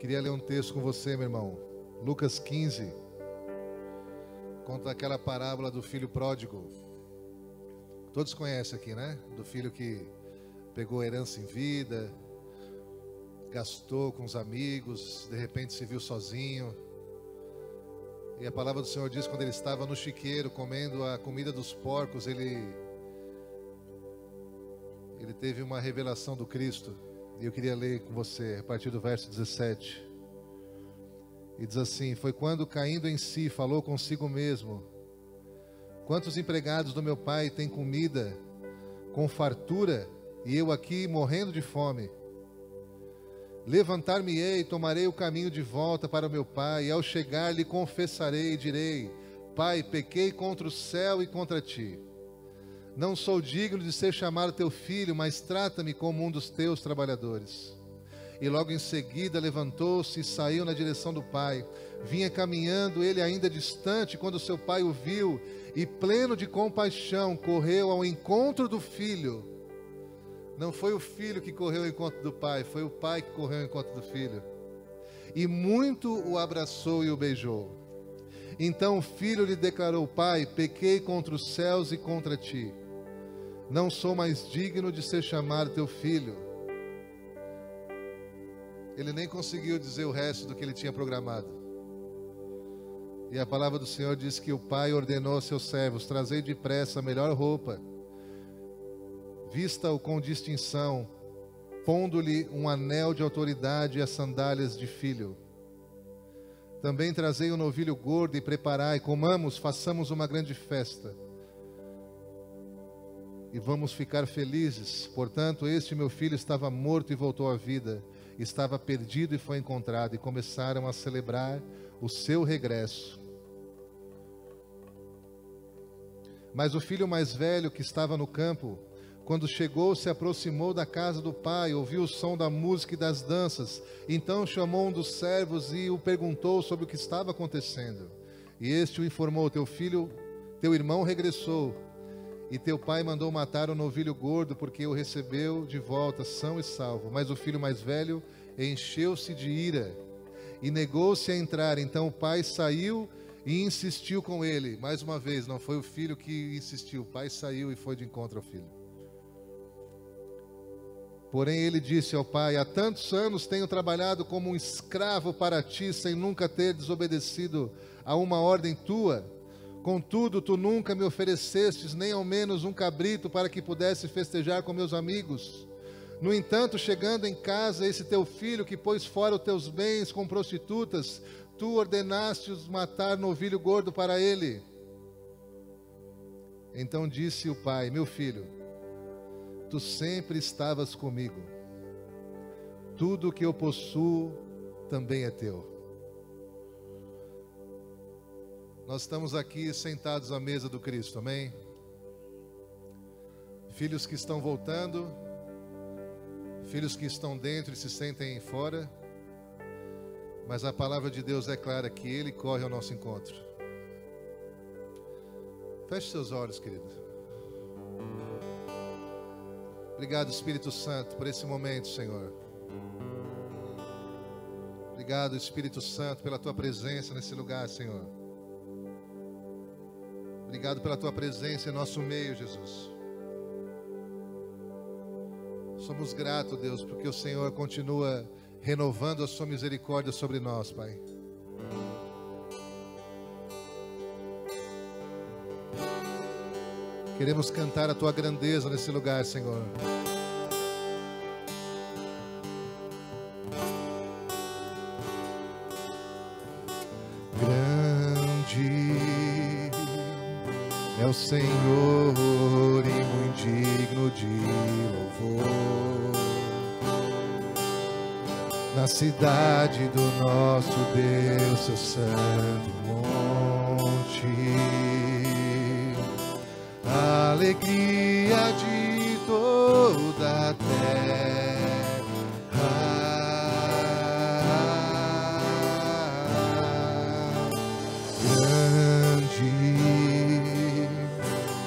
Queria ler um texto com você, meu irmão. Lucas 15. Conta aquela parábola do filho pródigo. Todos conhecem aqui, né? Do filho que pegou herança em vida, gastou com os amigos, de repente se viu sozinho. E a palavra do Senhor diz que quando ele estava no chiqueiro comendo a comida dos porcos, ele teve uma revelação do Cristo. E eu queria ler com você a partir do verso 17. E diz assim: foi quando, caindo em si, falou consigo mesmo: quantos empregados do meu pai têm comida com fartura, e eu aqui morrendo de fome? Levantar-me-ei e tomarei o caminho de volta para o meu pai, e ao chegar lhe confessarei e direi: Pai, pequei contra o céu e contra ti. Não sou digno de ser chamado teu filho, mas trata-me como um dos teus trabalhadores. E logo em seguida levantou-se e saiu na direção do pai. Vinha caminhando ele ainda distante, quando seu pai o viu, e pleno de compaixão, correu ao encontro do filho. Não foi o filho que correu ao encontro do pai, foi o pai que correu ao encontro do filho. E muito o abraçou e o beijou. Então o filho lhe declarou: Pai, pequei contra os céus e contra ti. Não sou mais digno de ser chamado teu filho. Ele nem conseguiu dizer o resto do que ele tinha programado. E a palavra do Senhor diz que o pai ordenou aos seus servos: trazei depressa a melhor roupa, vista-o com distinção, pondo-lhe um anel de autoridade e as sandálias de filho. Também trazei um novilho gordo e preparai, comamos, façamos uma grande festa. E vamos ficar felizes. Portanto, este meu filho estava morto e voltou à vida, estava perdido e foi encontrado. E começaram a celebrar o seu regresso. Mas o filho mais velho, que estava no campo, quando chegou, se aproximou da casa do pai, ouviu o som da música e das danças. Então chamou um dos servos e o perguntou sobre o que estava acontecendo. E este o informou: teu irmão regressou, e teu pai mandou matar o novilho gordo, porque o recebeu de volta são e salvo. Mas o filho mais velho encheu-se de ira e negou-se a entrar. Então o pai saiu e insistiu com ele. Mais uma vez, não foi o filho que insistiu, o pai saiu e foi de encontro ao filho. Porém ele disse ao pai: há tantos anos tenho trabalhado como um escravo para ti, sem nunca ter desobedecido a uma ordem tua. Contudo, tu nunca me oferecestes nem ao menos um cabrito para que pudesse festejar com meus amigos. No entanto, chegando em casa, esse teu filho que pôs fora os teus bens com prostitutas, tu ordenaste-os matar novilho gordo para ele. Então disse o pai: meu filho, tu sempre estavas comigo. Tudo o que eu possuo também é teu. Nós estamos aqui sentados à mesa do Cristo, amém? Filhos que estão voltando, filhos que estão dentro e se sentem fora, mas a palavra de Deus é clara que Ele corre ao nosso encontro. Feche seus olhos, querido. Obrigado, Espírito Santo, por esse momento, Senhor. Obrigado, Espírito Santo, pela Tua presença nesse lugar, Senhor. Obrigado pela Tua presença em nosso meio, Jesus. Somos gratos, Deus, porque o Senhor continua renovando a Sua misericórdia sobre nós, Pai. Queremos cantar a Tua grandeza nesse lugar, Senhor. É o Senhor e muito digno de louvor. Na cidade do nosso Deus, seu santo monte, a alegria de toda a terra.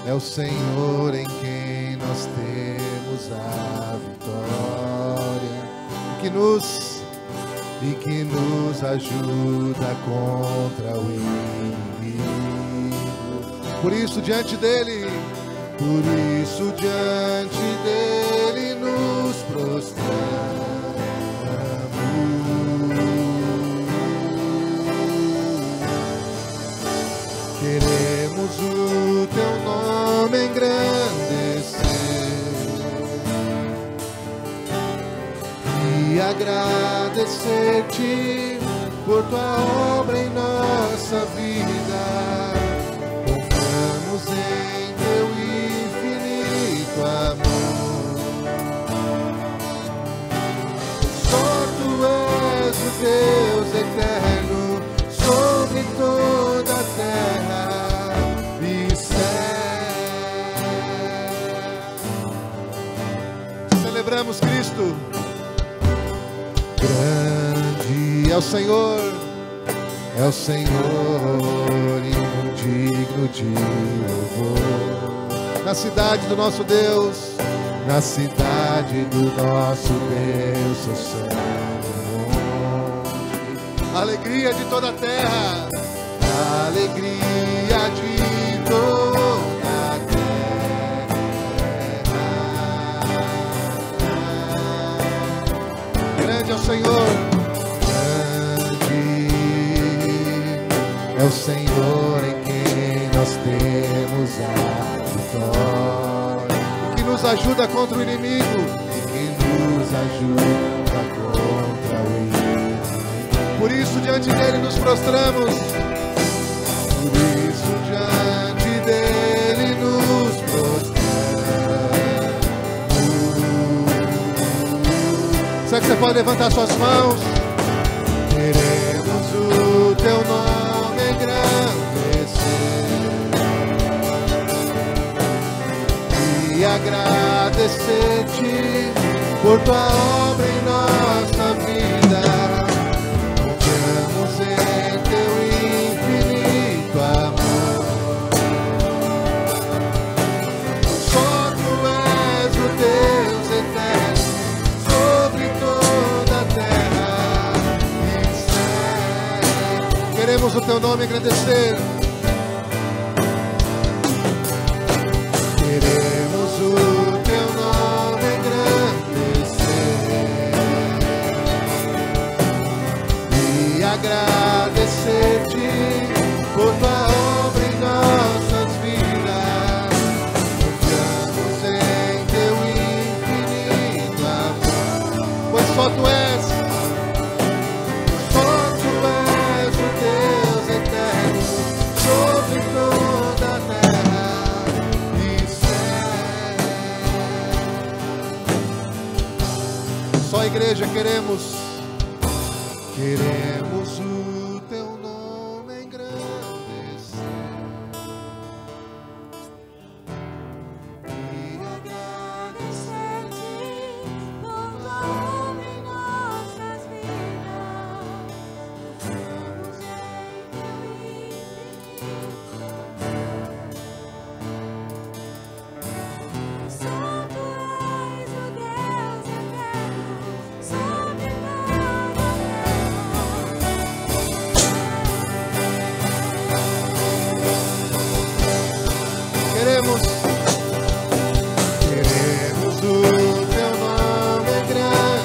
É o Senhor em quem nós temos a vitória, e que nos ajuda contra o inimigo. Por isso diante dele nos prostramos. Queremos o teu nome engrandecer e agradecer-te por tua obra em nossa vida. Confiamos em teu infinito amor. Só tu és o Deus eterno sobre toda a terra e céu. Celebramos Cristo. Grande é o Senhor e digno de louvor. Na cidade do nosso Deus, eu santo monte. Alegria de toda a terra, alegria de toda a terra. Grande é o Senhor, é o Senhor em quem nós temos a vitória, que nos ajuda contra o inimigo, Por isso diante dele nos prostramos. Será que você pode levantar suas mãos? Queremos o teu nome engrandecer e agradecer-te por tua obra em nossa vida. Confiamos em teu infinito amor. Só tu és o Deus eterno sobre toda a terra e céu. Queremos o teu nome agradecer. Queremos o teu nome engrandecer e agradecer-te por tua obra em nossas vidas. Confiamos em teu infinito amor, pois só tu és o Deus eterno sobre toda a terra e céu. Só a igreja queremos o teu nome engrandecer e agradecer-te por tua obra em nossas vidas. Confiamos em teu infinito amor. Só tu és o Deus eterno sobre toda a terra. Queremos o teu nome engrandecer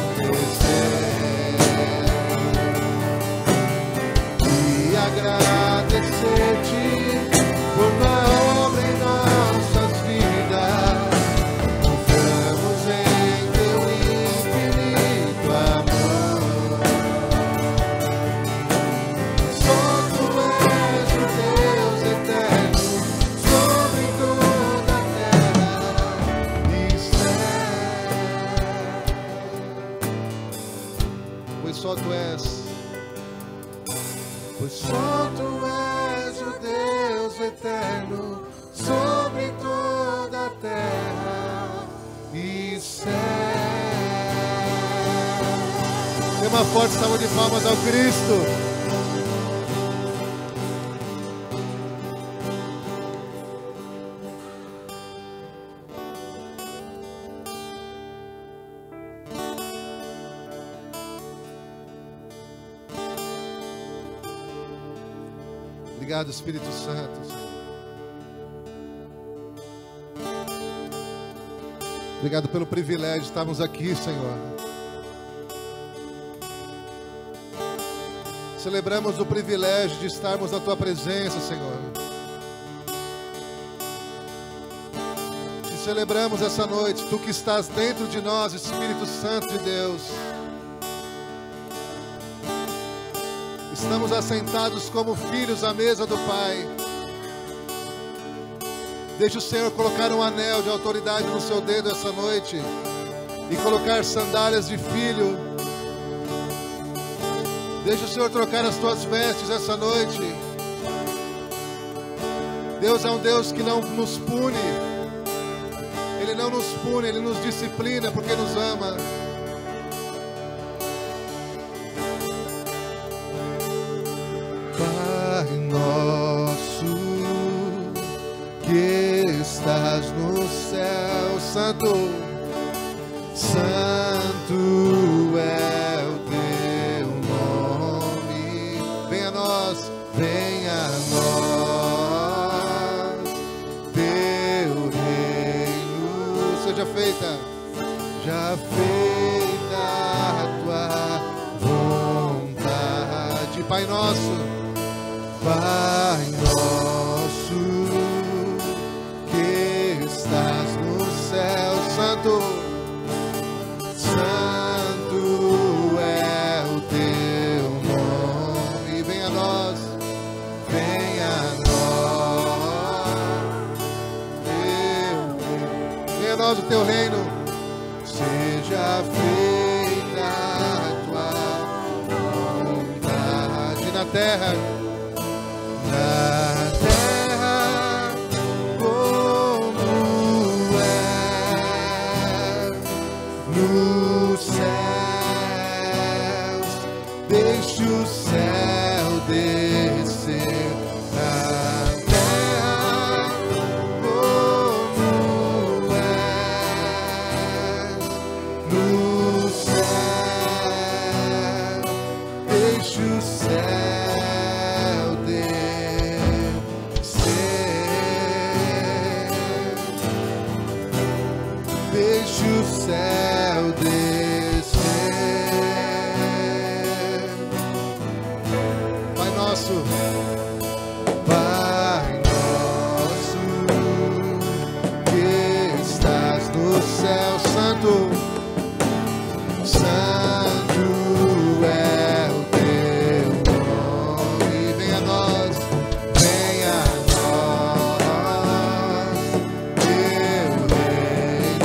e agradecer-te por tua obra em nossas vidas. Confiamos em teu infinito amor. Só tu és o Deus eterno sobre toda a terra e céu. Pois só tu és o Deus eterno sobre toda a terra e céu. Dê uma forte salva de palmas ao Cristo. Obrigado, Espírito Santo, Senhor. Obrigado pelo privilégio de estarmos aqui, Senhor. Celebramos o privilégio de estarmos na Tua presença, Senhor. Te celebramos essa noite, Tu que estás dentro de nós, Espírito Santo de Deus. Estamos assentados como filhos à mesa do Pai. Deixa o Senhor colocar um anel de autoridade no seu dedo essa noite e colocar sandálias de filho. Deixa o Senhor trocar as tuas vestes essa noite. Deus é um Deus que não nos pune. Ele não nos pune, Ele nos disciplina porque nos ama. Pai nosso que estás no céu, Santo, Santo é o Teu nome. Venha a nós, venha a nós, Teu reino seja feita, já feita a Tua vontade. Pai nosso, Pai nosso que estás no céu, Santo, Santo é o Teu nome. Venha a nós, venha a nós, venha a nós o Teu reino, seja feita a Tua vontade na terra, como é nos céus. Deixa o céu descer na terra, como é nos céus. Deixa o céu. Deixa o céu descer. Pai nosso, Pai nosso que estás no céu, Santo, Santo é o Teu nome. Venha a nós, venha a nós, Teu reino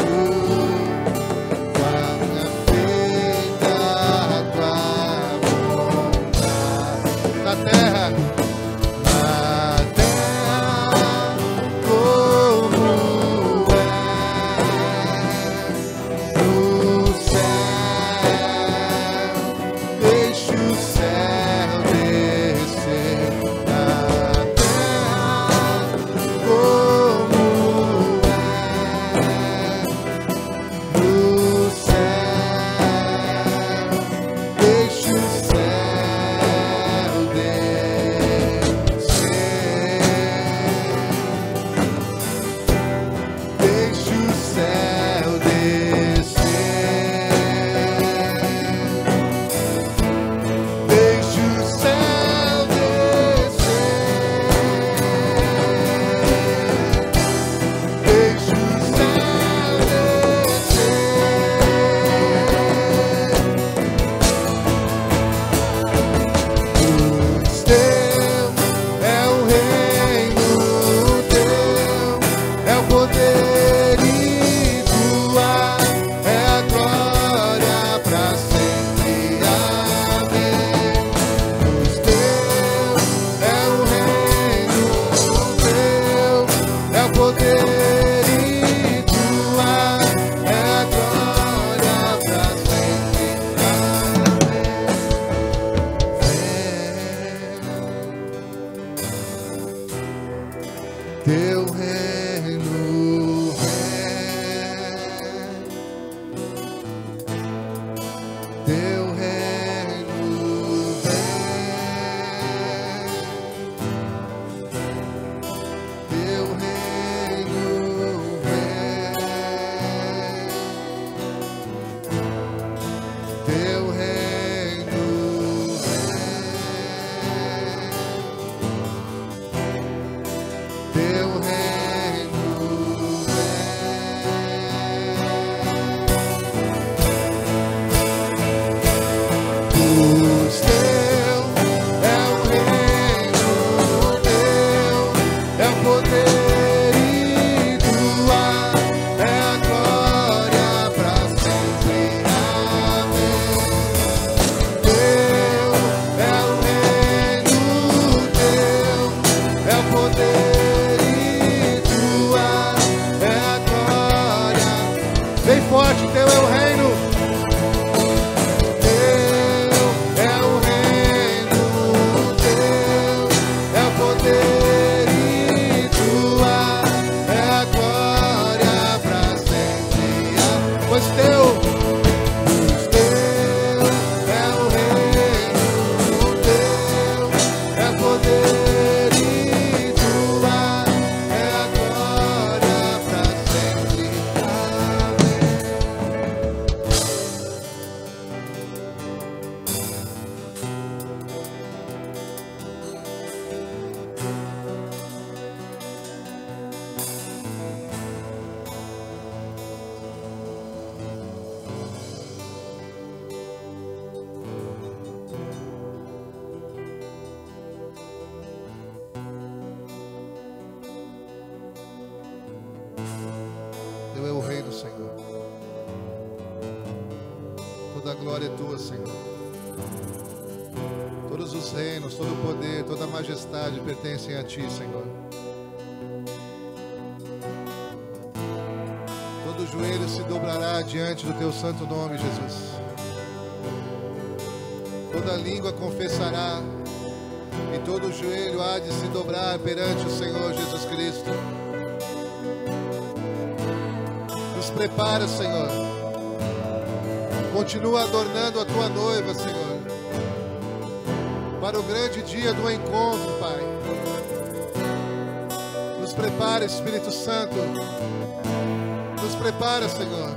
Teu é o reino. Teu é o reino. Teu é o poder e tua é a glória pra sempre. Pois teu é o reino. Teu é poder e tua é a glória pra sempre. Teu é o reino, Senhor. Toda a glória é tua, Senhor. Todos os reinos, todo o poder, toda a majestade pertencem a ti, Senhor. Todo joelho se dobrará diante do teu santo nome, Jesus. Toda língua confessará e todo joelho há de se dobrar perante o Senhor Jesus Cristo. Nos prepara, Senhor. Continua adornando a tua noiva, Senhor, para o grande dia do encontro, Pai. Nos prepara, Espírito Santo. Nos prepara, Senhor.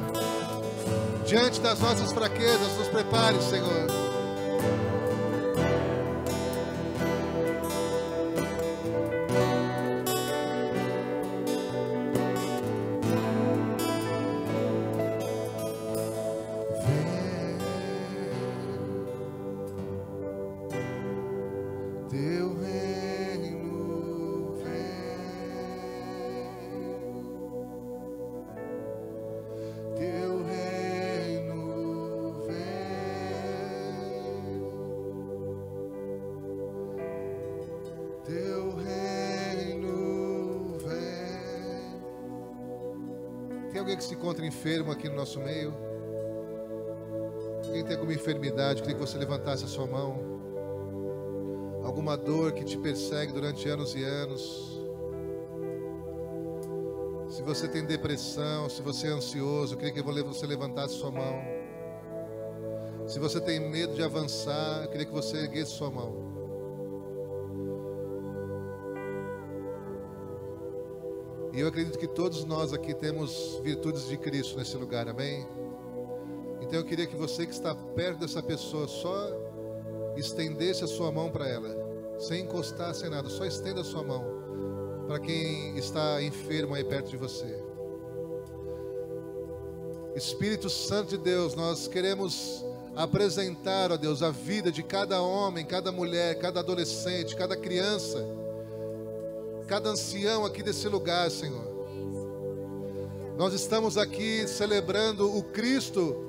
Diante das nossas fraquezas, nos prepare, Senhor. Teu reino vem, teu reino vem, teu reino vem. Tem alguém que se encontra enfermo aqui no nosso meio? Alguém tem alguma enfermidade? Queria que você levantasse a sua mão. Alguma dor que te persegue durante anos e anos. Se você tem depressão, se você é ansioso, eu queria que você levantasse sua mão. Se você tem medo de avançar, eu queria que você erguesse sua mão. E eu acredito que todos nós aqui temos virtudes de Cristo nesse lugar, amém? Então eu queria que você que está perto dessa pessoa só estendesse a sua mão para ela, sem encostar, sem nada, só estenda a sua mão para quem está enfermo aí perto de você. Espírito Santo de Deus, nós queremos apresentar, ó Deus, a vida de cada homem, cada mulher, cada adolescente, cada criança, cada ancião aqui desse lugar, Senhor. Nós estamos aqui celebrando o Cristo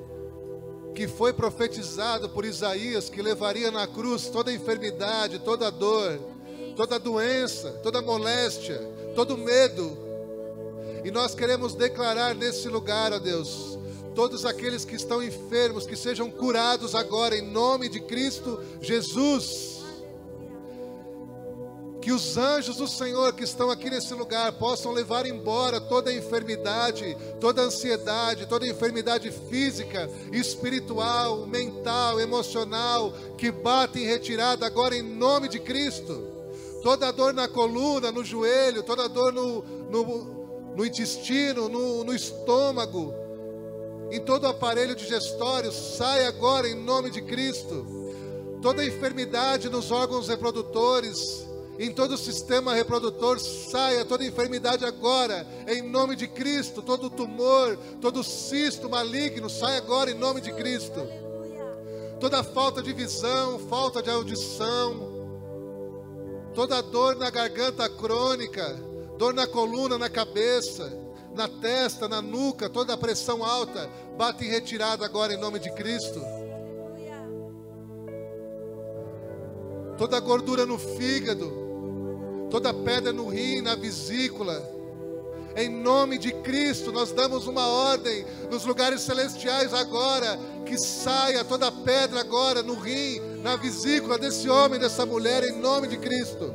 que foi profetizado por Isaías, que levaria na cruz toda a enfermidade, toda a dor, toda a doença, toda a moléstia, todo o medo. E nós queremos declarar nesse lugar, ó Deus, todos aqueles que estão enfermos, que sejam curados agora em nome de Cristo Jesus. Que os anjos do Senhor que estão aqui nesse lugar possam levar embora toda a enfermidade, toda a ansiedade, toda a enfermidade física, espiritual, mental, emocional, que bate em retirada agora em nome de Cristo. Toda dor na coluna, no joelho, toda dor no intestino, no estômago, em todo o aparelho digestório, sai agora em nome de Cristo. Toda enfermidade nos órgãos reprodutores, em todo o sistema reprodutor, saia toda enfermidade agora, em nome de Cristo. Todo tumor, todo cisto maligno, sai agora em nome de Cristo. Toda falta de visão, falta de audição, toda dor na garganta crônica, dor na coluna, na cabeça, na testa, na nuca, toda a pressão alta, bate em retirada agora em nome de Cristo. Toda gordura no fígado, toda pedra no rim, na vesícula, Em nome de Cristo, nós damos uma ordem nos lugares celestiais agora, que saia toda pedra agora no rim, na vesícula desse homem, dessa mulher, em nome de Cristo.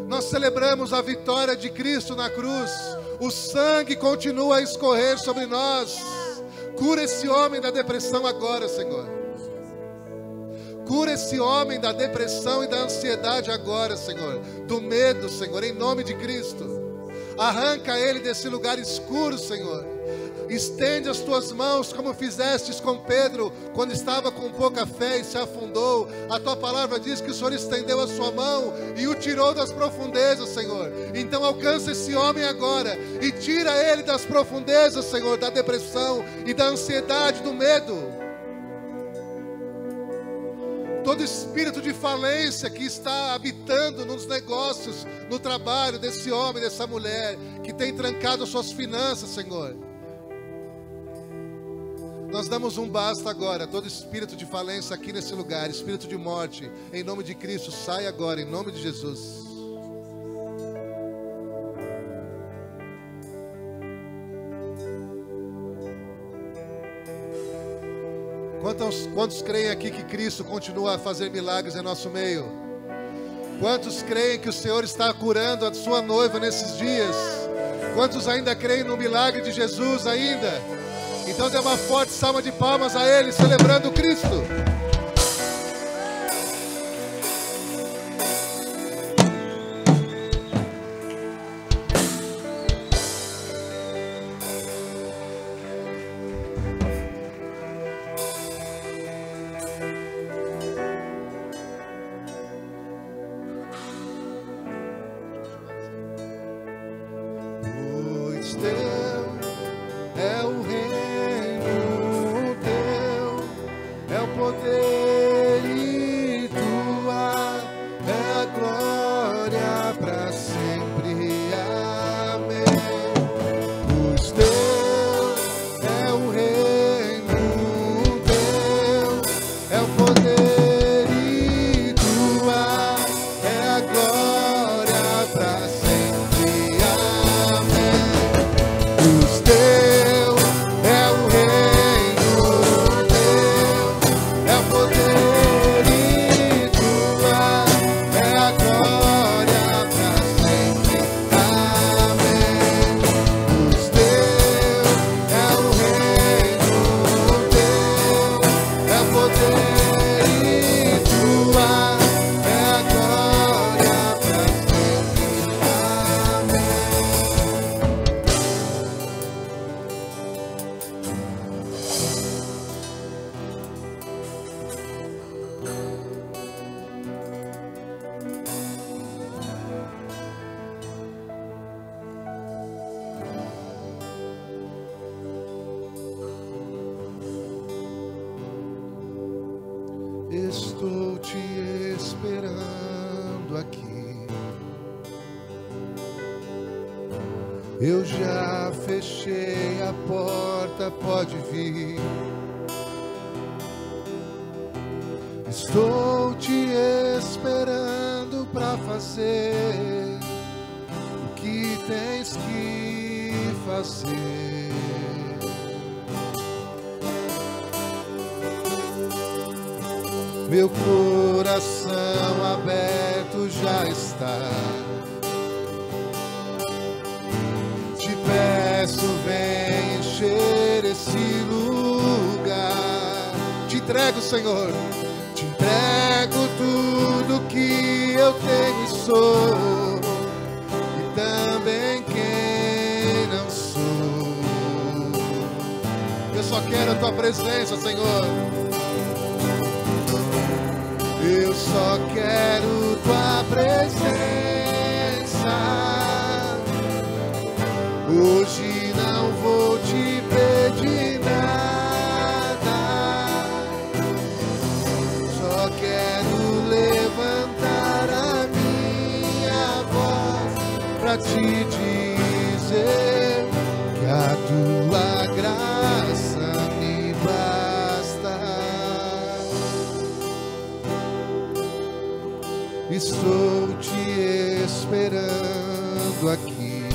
Nós celebramos a vitória de Cristo na cruz. O sangue continua a escorrer sobre nós. Cura esse homem da depressão agora, Senhor. Cura esse homem da depressão e da ansiedade agora, Senhor. Do medo, Senhor, em nome de Cristo. Arranca ele desse lugar escuro, Senhor. Estende as tuas mãos como fizestes com Pedro, quando estava com pouca fé e se afundou. A tua palavra diz que o Senhor estendeu a sua mão e o tirou das profundezas, Senhor. Então alcança esse homem agora e tira ele das profundezas, Senhor, da depressão e da ansiedade, do medo. Todo espírito de falência que está habitando nos negócios, no trabalho desse homem, dessa mulher, que tem trancado as suas finanças, Senhor. Nós damos um basta agora. Todo espírito de falência aqui nesse lugar, espírito de morte, em nome de Cristo, sai agora, em nome de Jesus. Quantos creem aqui que Cristo continua a fazer milagres em nosso meio? Quantos creem que o Senhor está curando a sua noiva nesses dias? Quantos ainda creem no milagre de Jesus ainda? Então dê uma forte salva de palmas a Ele, celebrando Cristo. Pois teu é o reino, teu é o poder e tua é a glória para sempre. Amém. Pois teu é o reino, teu é o poder e tua é a glória para sempre. Estou te esperando aqui. Eu já fechei a porta, pode vir. Estou te esperando para fazer o que tens que fazer. Meu coração aberto já está. Te peço, vem encher esse lugar. Te entrego, Senhor. Te entrego tudo que eu tenho e sou, e também quem não sou. Eu só quero a tua presença, Senhor. Eu só quero tua presença. Hoje não vou te pedir nada. Só quero levantar a minha voz pra te dizer que a tua graça me basta. Estou te esperando chegando aqui.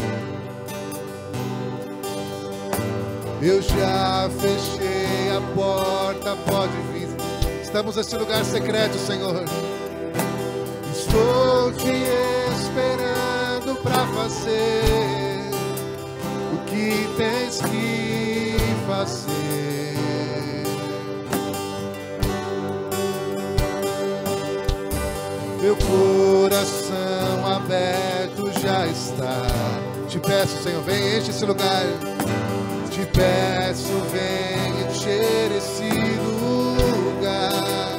Eu já fechei a porta, pode vir. Estamos nesse lugar secreto, Senhor. Estou te esperando para fazer o que tens que fazer. Meu coração aberto já está. Te peço, Senhor, vem, enche esse lugar. Te peço, vem encher esse lugar.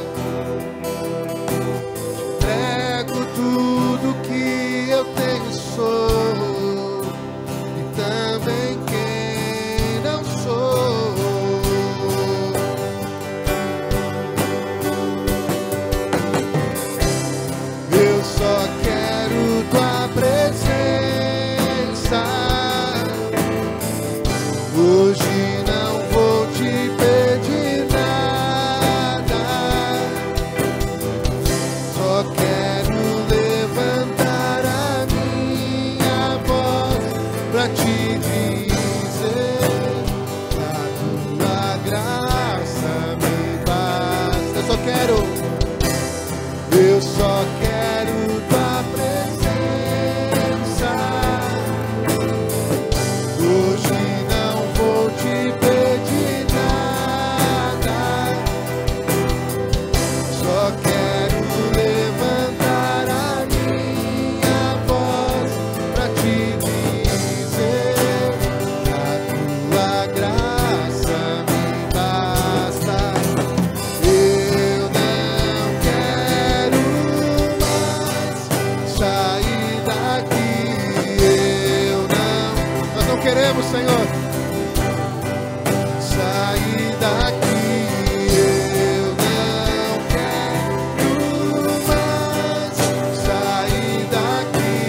Te entrego tudo que eu tenho e sou, e também quem não sou. Eu só quero tua presença. Hoje não vou te pedir nada, só quero levantar a minha voz pra te dizer: a tua graça me basta. Eu só quero tua presença. Hoje não vou te pedir nada, só quero levantar a minha voz pra te dizer: a tua graça me basta. Eu não quero mais sair daqui. Nós não queremos, Senhor, sair daqui. Eu não quero mais sair daqui.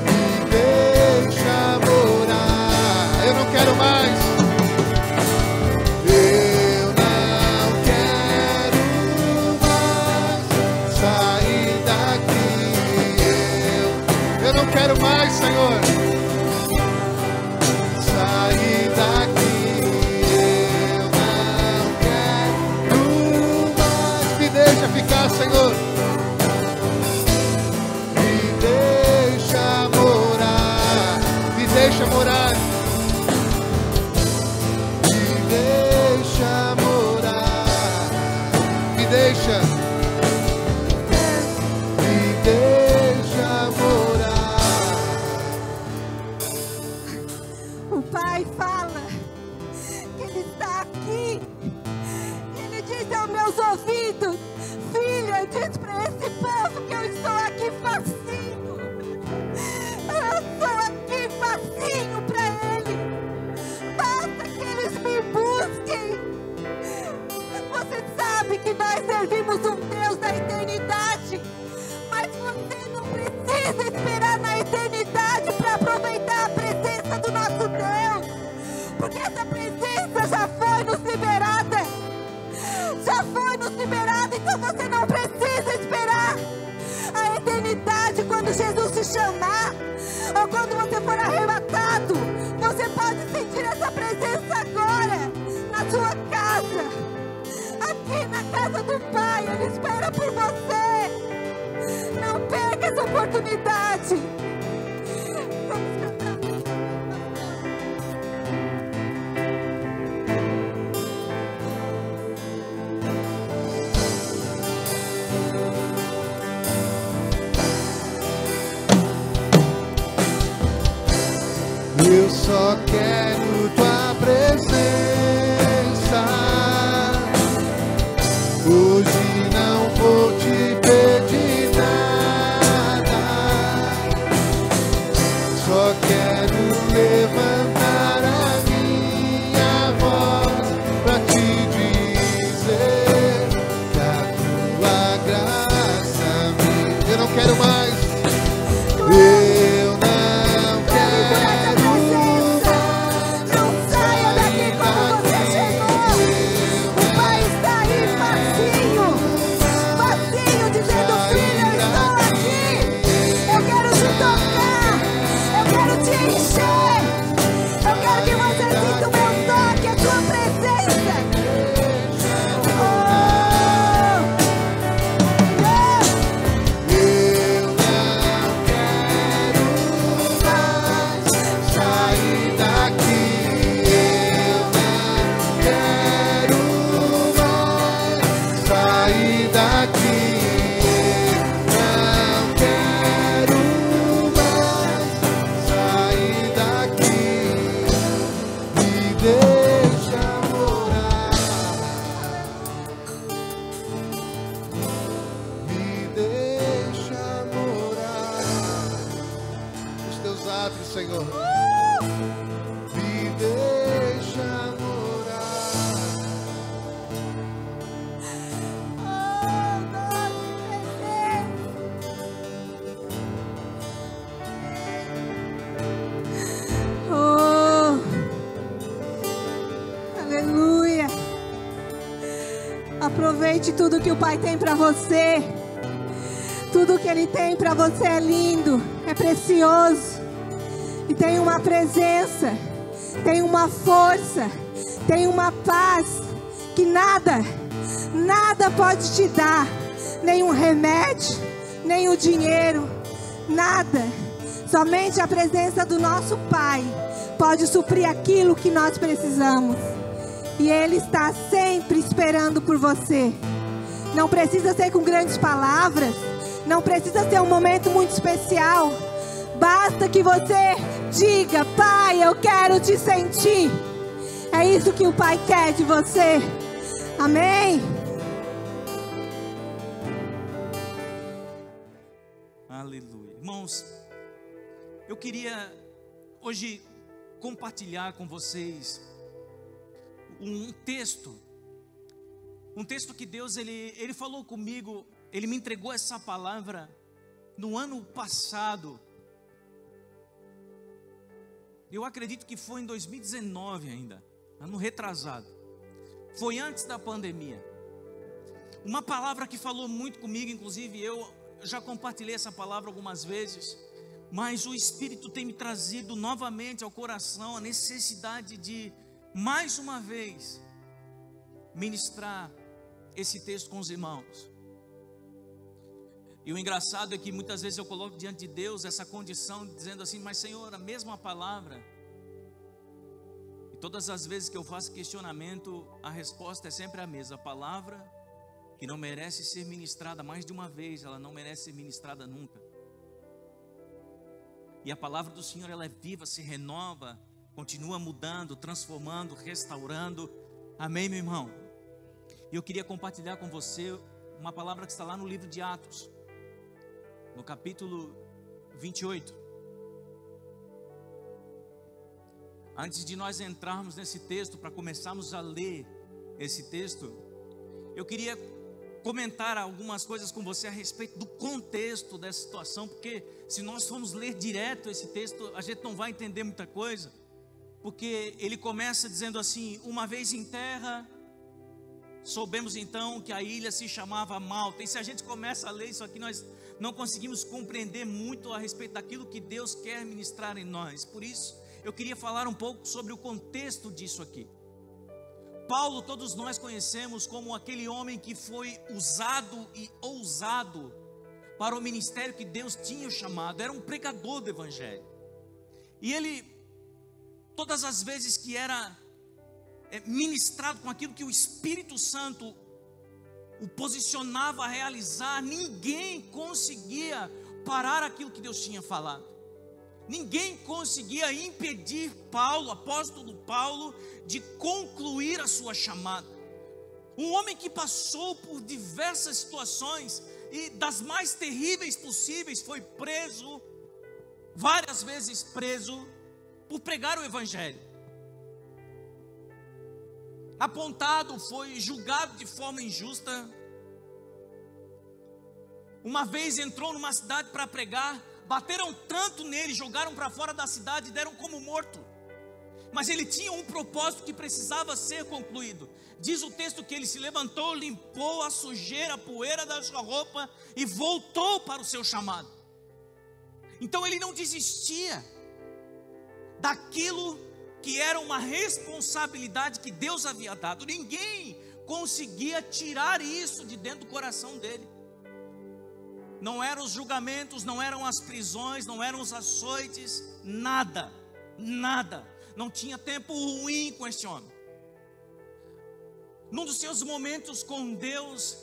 Me deixa morar. Eu não quero mais. Eu não quero mais sair daqui. Eu não quero mais, Senhor, sair daqui. Eu não quero mais. Me deixa ficar, Senhor. Me deixa morar. Me deixa morar. Me deixa morar. Me deixa. Me deixa morar. O Pai fala que Ele está aqui. Ele diz aos meus ouvidos: filha, diz para esse povo que eu estou aqui facinho. Eu estou aqui facinho para Ele. Basta que eles me busquem. Você sabe que nós servimos um Deus da eternidade, mas você não precisa esperar na eternidade para aproveitar a presença do nosso Deus, porque essa presença já foi nos liberada. Já foi nos liberada, então você não precisa esperar a eternidade. Quando Jesus te chamar, ou quando você for arrebatado, você pode sentir essa presença agora, na sua casa, aqui na casa do Pai. Ele espera por você. Não perca essa oportunidade. Vamos cantar. Eu só quero tua presença. Hoje não vou te pedir nada, só quero levantar a minha voz pra te dizer que a tua graça me... Eu não quero mais. Eu não quero mais deixa morar, me deixa morar nos teus átrios, Senhor. Me deixa morar. Oh, aleluia. Aproveite tudo que o Pai tem para você. Tudo que Ele tem para você é lindo, é precioso. E tem uma presença, tem uma força, tem uma paz que nada pode te dar. Nem um remédio, nem o dinheiro, nada. Somente a presença do nosso Pai pode suprir aquilo que nós precisamos. E Ele está sempre esperando por você. Não precisa ser com grandes palavras, não precisa ser um momento muito especial. Basta que você diga: Pai, eu quero te sentir. É isso que o Pai quer de você. Amém? Aleluia. Irmãos, eu queria hoje compartilhar com vocês um texto que Deus ele falou comigo. Ele me entregou essa palavra no ano passado. Eu acredito que foi em 2019 ainda, ano retrasado. Foi antes da pandemia. Uma palavra que falou muito comigo, inclusive eu já compartilhei essa palavra algumas vezes, mas o Espírito tem me trazido novamente ao coração a necessidade de, mais uma vez, ministrar esse texto com os irmãos. E o engraçado é que muitas vezes eu coloco diante de Deus essa condição, dizendo assim: mas Senhor, a mesma palavra. E todas as vezes que eu faço questionamento, a resposta é sempre a mesma. A palavra que não merece ser ministrada mais de uma vez, ela não merece ser ministrada nunca. E a palavra do Senhor, ela é viva, se renova, continua mudando, transformando, restaurando. Amém, meu irmão? E eu queria compartilhar com você uma palavra que está lá no livro de Atos, no capítulo 28. Antes de nós entrarmos nesse texto, para começarmos a ler esse texto, eu queria comentar algumas coisas com você a respeito do contexto dessa situação, porque se nós formos ler direto esse texto, a gente não vai entender muita coisa, porque ele começa dizendo assim: uma vez em terra, soubemos então que a ilha se chamava Malta. E se a gente começa a ler isso aqui, nós não conseguimos compreender muito a respeito daquilo que Deus quer ministrar em nós. Por isso, eu queria falar um pouco sobre o contexto disso aqui. Paulo, todos nós conhecemos como aquele homem que foi usado e ousado para o ministério que Deus tinha chamado. Era um pregador do Evangelho. E ele, todas as vezes que era ministrado com aquilo que o Espírito Santo o posicionava a realizar, ninguém conseguia parar aquilo que Deus tinha falado. Ninguém conseguia impedir Paulo, apóstolo Paulo, de concluir a sua chamada. Um homem que passou por diversas situações e das mais terríveis possíveis, foi preso, várias vezes preso, por pregar o Evangelho. Apontado, foi julgado de forma injusta. Uma vez entrou numa cidade para pregar, bateram tanto nele, jogaram para fora da cidade e deram como morto. Mas ele tinha um propósito que precisava ser concluído. Diz o texto que ele se levantou, limpou a sujeira, a poeira da sua roupa e voltou para o seu chamado. Então ele não desistia daquilo que era uma responsabilidade que Deus havia dado. Ninguém conseguia tirar isso de dentro do coração dele. Não eram os julgamentos, não eram as prisões, não eram os açoites, nada. Não tinha tempo ruim com esse homem. Num dos seus momentos com Deus,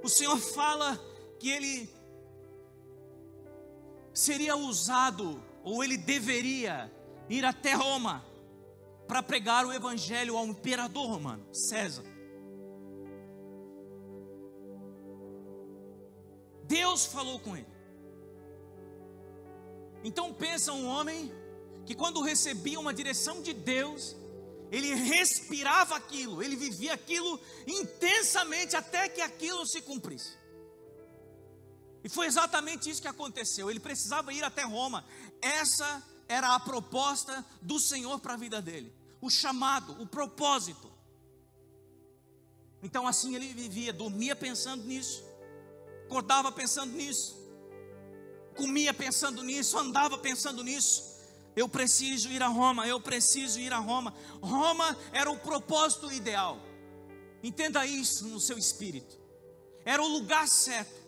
o Senhor fala que ele seria usado, ou ele deveria ir até Roma, para pregar o evangelho ao imperador romano, César. Deus falou com ele. Então pensa um homem que quando recebia uma direção de Deus, ele respirava aquilo, ele vivia aquilo intensamente até que aquilo se cumprisse. E foi exatamente isso que aconteceu. Ele precisava ir até Roma. Essa era a proposta do Senhor para a vida dele, o chamado, o propósito. Então assim ele vivia, dormia pensando nisso, acordava pensando nisso, comia pensando nisso, andava pensando nisso. Eu preciso ir a Roma, eu preciso ir a Roma. Roma era o propósito ideal. Entenda isso no seu espírito. Era o lugar certo.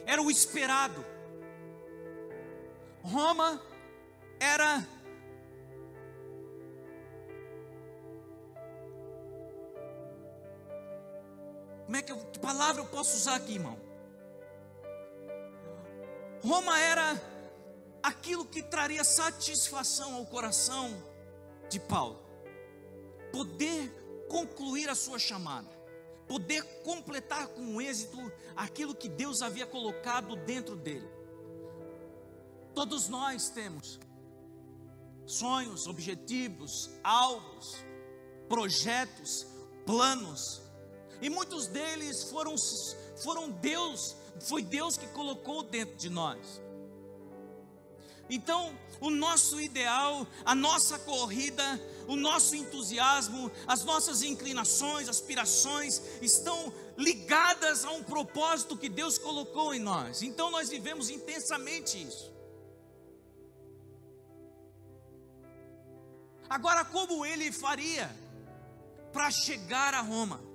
Era o esperado. Roma era que palavra eu posso usar aqui, irmão? Roma era aquilo que traria satisfação ao coração de Paulo. Poder concluir a sua chamada, poder completar com êxito aquilo que Deus havia colocado dentro dele. Todos nós temos sonhos, objetivos, alvos, projetos, planos, e muitos deles foi Deus que colocou dentro de nós. Então, o nosso ideal, a nossa corrida, o nosso entusiasmo, as nossas inclinações, aspirações estão ligadas a um propósito que Deus colocou em nós. Então nós vivemos intensamente isso. Agora, como ele faria para chegar a Roma?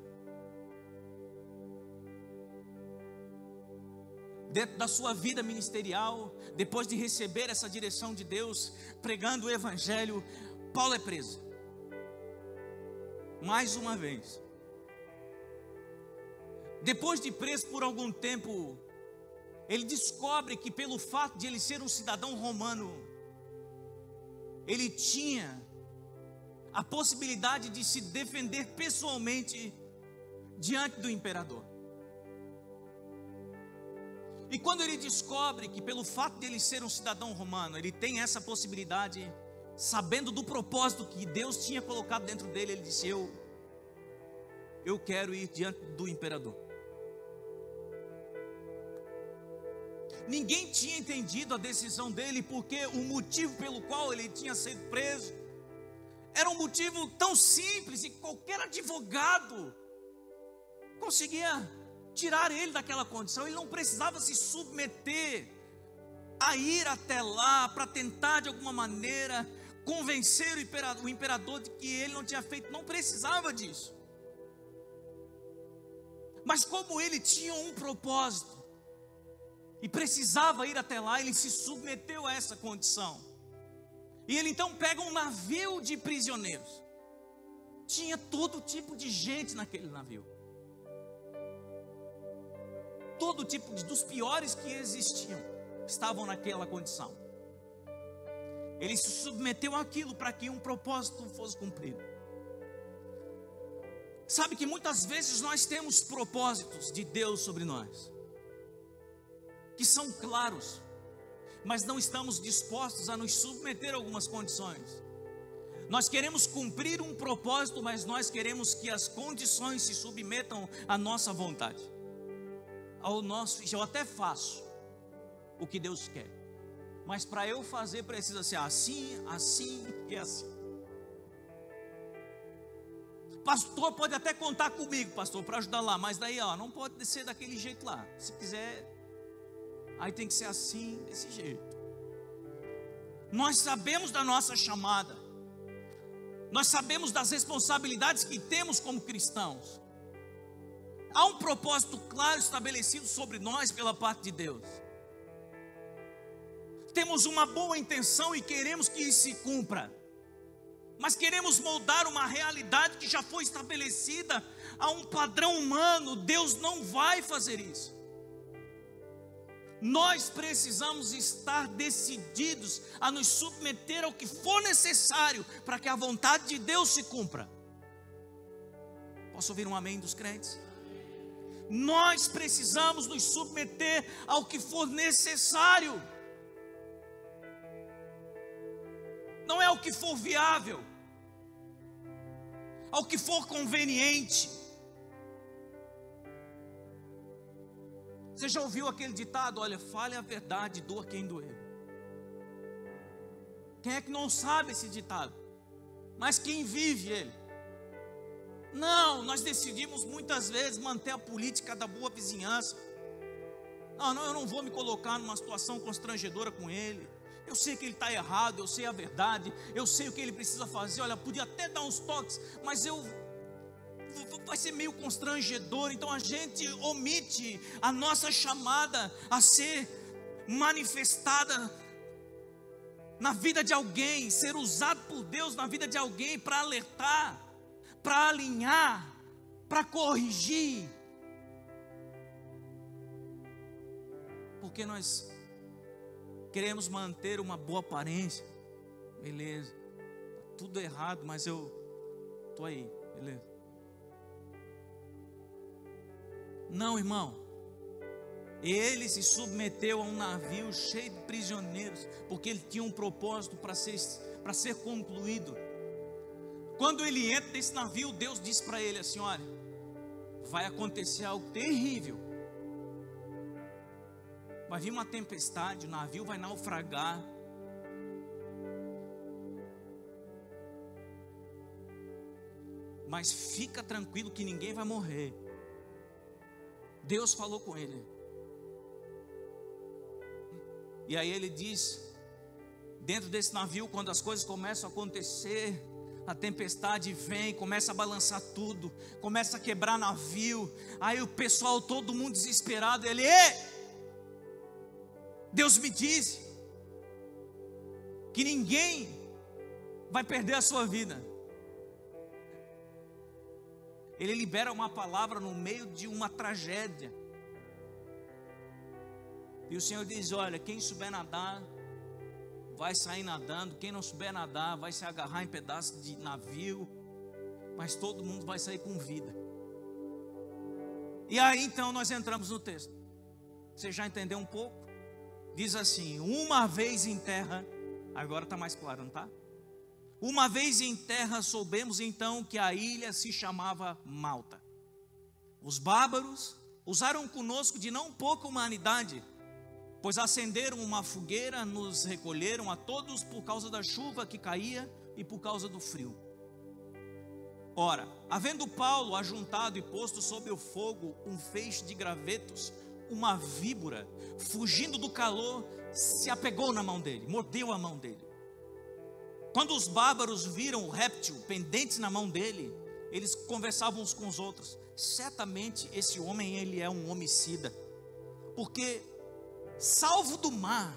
Dentro da sua vida ministerial, depois de receber essa direção de Deus, pregando o evangelho, Paulo é preso. Mais uma vez. Depois de preso por algum tempo, ele descobre que pelo fato de ele ser um cidadão romano, ele tinha a possibilidade de se defender pessoalmente diante do imperador. E quando ele descobre que pelo fato de ele ser um cidadão romano, ele tem essa possibilidade, sabendo do propósito que Deus tinha colocado dentro dele, ele disse: eu quero ir diante do imperador. Ninguém tinha entendido a decisão dele, porque o motivo pelo qual ele tinha sido preso era um motivo tão simples, e qualquer advogado conseguia tirar ele daquela condição. Ele não precisava se submeter a ir até lá para tentar de alguma maneira convencer o imperador de que ele não tinha feito. Não precisava disso. Mas como ele tinha um propósito e precisava ir até lá, ele se submeteu a essa condição. E ele então pega um navio de prisioneiros. Tinha todo tipo de gente naquele navio. Todo tipo dos piores que existiam estavam naquela condição. Ele se submeteu àquilo para que um propósito fosse cumprido. Sabe que muitas vezes nós temos propósitos de Deus sobre nós, que são claros, mas não estamos dispostos a nos submeter a algumas condições. Nós queremos cumprir um propósito, mas nós queremos que as condições se submetam à nossa vontade. Eu até faço o que Deus quer, mas para eu fazer precisa ser assim, assim e assim. Pastor, pode até contar comigo, pastor, para ajudar lá, mas daí não pode ser daquele jeito lá. Se quiser, aí tem que ser assim, desse jeito. Nós sabemos da nossa chamada, nós sabemos das responsabilidades que temos como cristãos. Há um propósito claro estabelecido sobre nós pela parte de Deus. Temos uma boa intenção e queremos que isso se cumpra, mas queremos moldar uma realidade que já foi estabelecida a um padrão humano. Deus não vai fazer isso. Nós precisamos estar decididos a nos submeter ao que for necessário para que a vontade de Deus se cumpra. Posso ouvir um amém dos crentes? Nós precisamos nos submeter ao que for necessário. Não é ao que for viável, ao que for conveniente. Você já ouviu aquele ditado? Olha, fale a verdade, doa quem doer. Quem é que não sabe esse ditado? Mas quem vive ele? Não, nós decidimos muitas vezes manter a política da boa vizinhança. Não, eu não vou me colocar numa situação constrangedora com ele. Eu sei que ele está errado, eu sei a verdade, eu sei o que ele precisa fazer. Olha, podia até dar uns toques, mas vai ser meio constrangedor. Então a gente omite a nossa chamada a ser manifestada na vida de alguém, ser usado por Deus na vida de alguém para alertar, para alinhar, para corrigir. Porque nós queremos manter uma boa aparência. Beleza, tá tudo errado, mas eu estou aí, beleza. Não, irmão. Ele se submeteu a um navio cheio de prisioneiros, porque ele tinha um propósito para ser concluído. Quando ele entra nesse navio, Deus diz para ele assim: olha, vai acontecer algo terrível. Vai vir uma tempestade, o navio vai naufragar. Mas fica tranquilo que ninguém vai morrer. Deus falou com ele. E aí ele diz, dentro desse navio, quando as coisas começam a acontecer, a tempestade vem, começa a balançar tudo, começa a quebrar navio. Aí o pessoal, todo mundo desesperado, ele: Deus me disse que ninguém vai perder a sua vida. Ele libera uma palavra no meio de uma tragédia. E o Senhor diz: olha, quem souber nadar vai sair nadando, quem não souber nadar vai se agarrar em pedaços de navio, mas todo mundo vai sair com vida. E aí então nós entramos no texto. Você já entendeu um pouco? Diz assim: uma vez em terra, agora está mais claro, não está? Uma vez em terra soubemos então que a ilha se chamava Malta. Os bárbaros usaram conosco de não pouca humanidade, pois acenderam uma fogueira, nos recolheram a todos por causa da chuva que caía e por causa do frio. Ora, havendo Paulo ajuntado e posto sobre o fogo um feixe de gravetos, uma víbora, fugindo do calor, se apegou na mão dele, mordeu a mão dele. Quando os bárbaros viram o réptil pendente na mão dele, eles conversavam uns com os outros: certamente esse homem, ele é um homicida, porque salvo do mar,